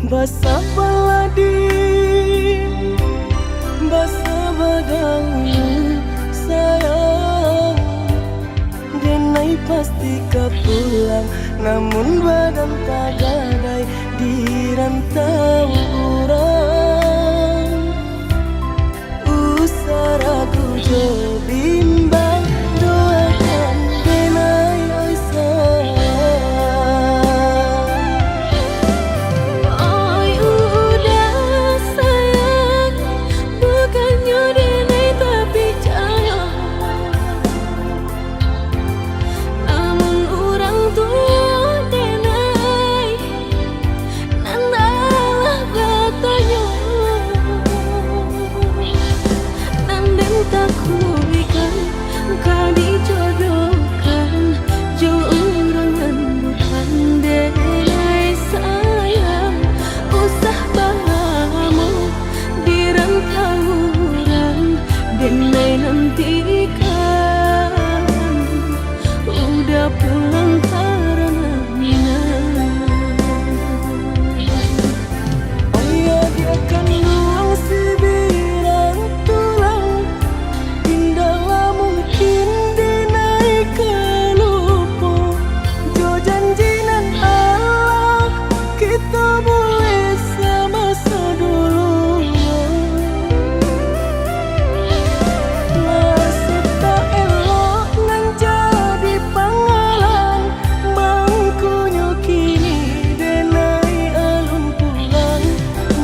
basah baladin, basah badang sayang. Denai pasti kau pulang, namun badan tak gadai di rantau orang. Usah ragu jo bimbang, doakan denai oi sayang. Oi udah sayang, bukannya denai tapi percaya. Namun orang tua denai nandalah katanya. Nanden tak kuikan, kau dijodohkan jo urangan bukan denai sayang. Usah bahamu di rantau orang, denai nantikan udah pulang karena minat. Ayah dia kan luang sebirang tulang, indah mungkin denai kelupo. Jo janjinan Allah kita boleh sama sedulu. Nasib tak elok nan jadi pangalan, mangkunyo kini denai alun pulang.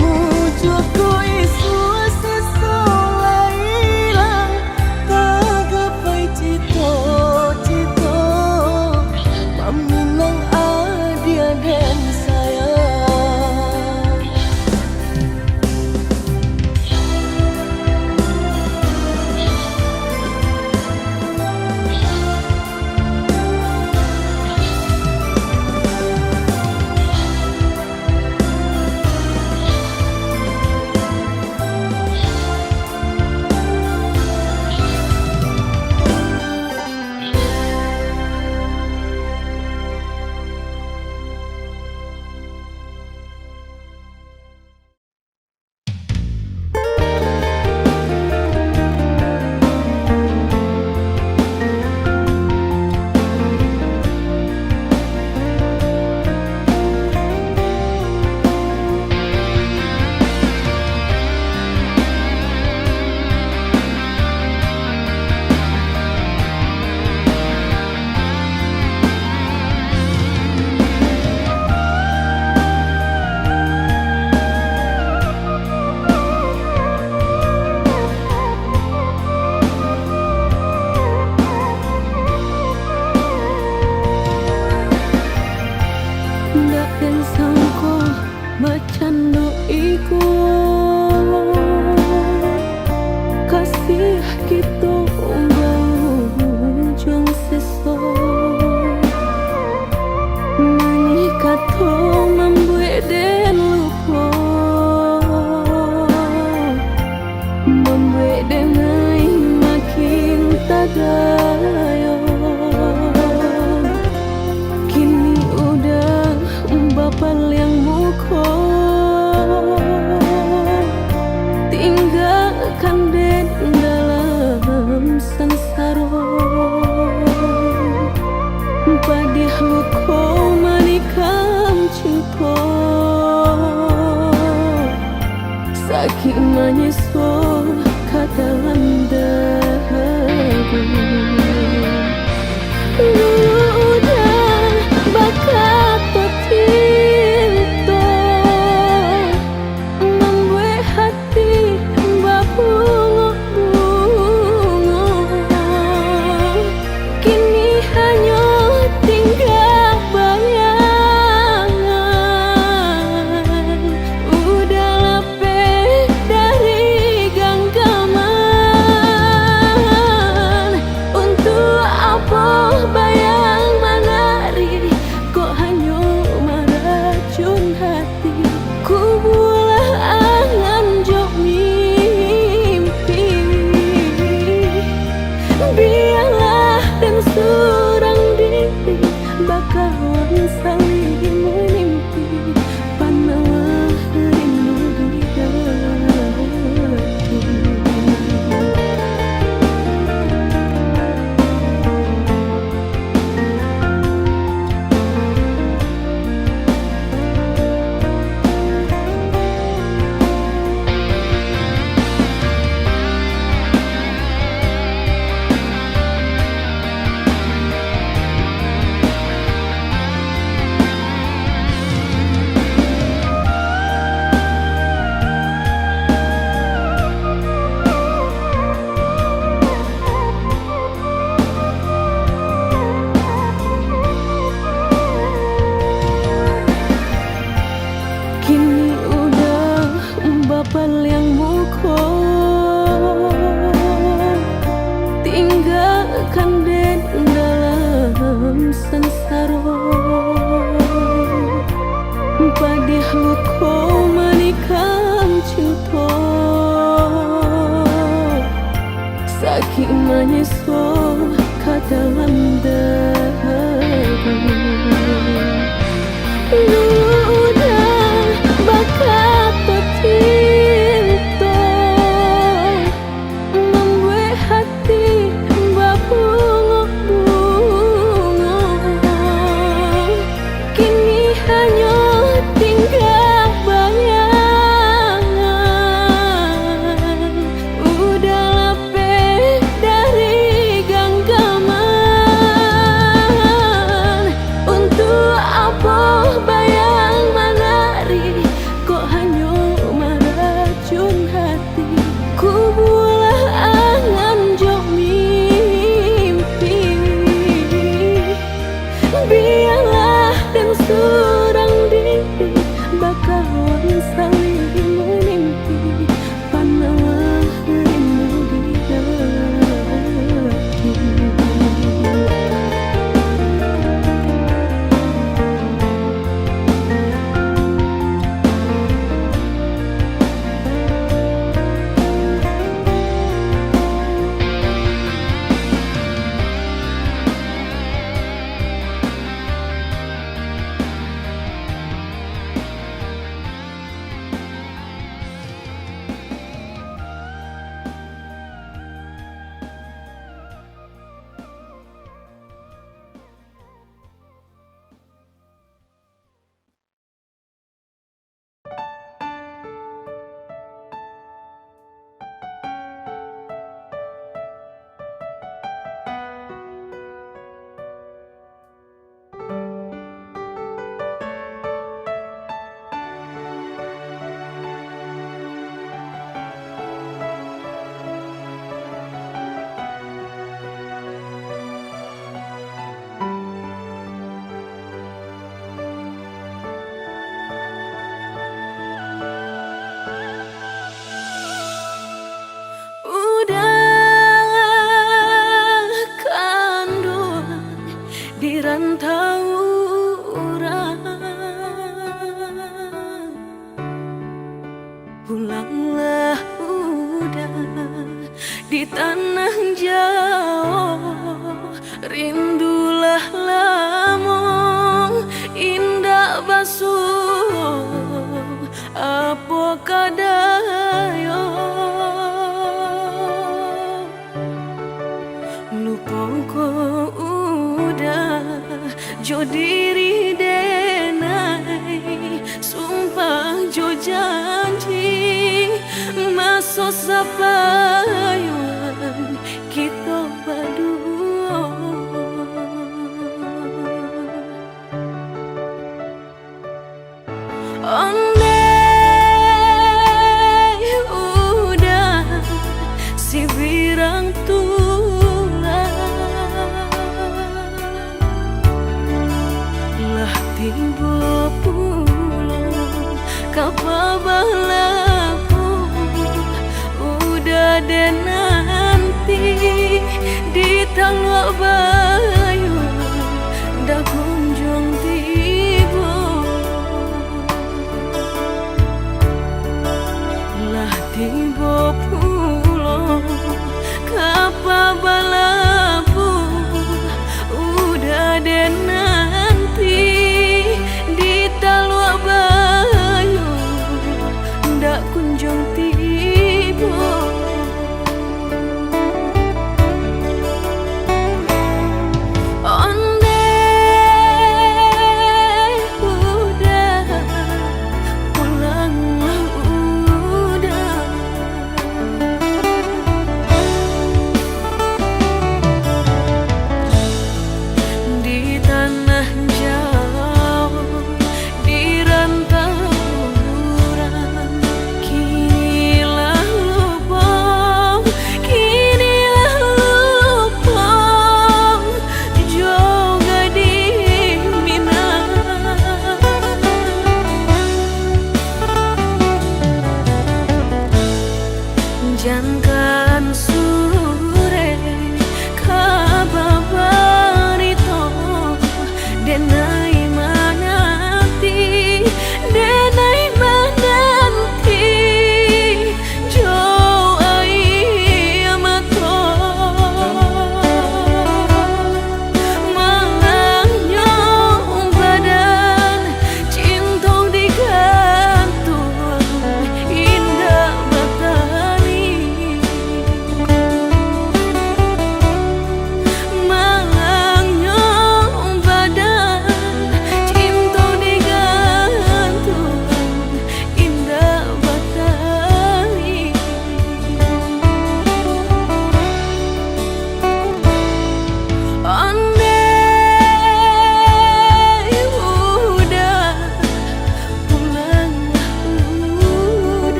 Mujudku isu sesolah hilang, kagapai cito-cito paminang adia dan sayang. Ndak den sangko bercanda iku, kasih kita ujung seso. Menikah to membuat den lupa, membuat denai makin tak daya. Kini udah bapak yang muka, tinggalkan den dalam sansara. Padih luka manikam cinta, sakit menyesal kata landaku. Udah bakat cinta, membuat hati berbunga-bunga. Kini hanya tinggal bayangan, udah lepek dari saling menimpi panah rindu di hati. Rantau orang, pulanglah udah di tanah jauh, rindulah lamong indah basuh apa kadayo lupa kau jo diri denai sumpah jo janji maso sapayuan kita berdua ondai udah si birang tiba pulang kapabah lapu udah dan nanti di tangga bayu dah kunjung tiba lah tiba pulang kapabah lapu udah dan nanti talua bayu ndak kunjung tiba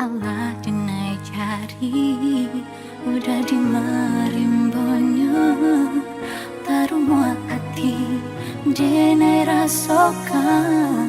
Allah dinai jari udah di marimbonyo taruh hati denai rasokan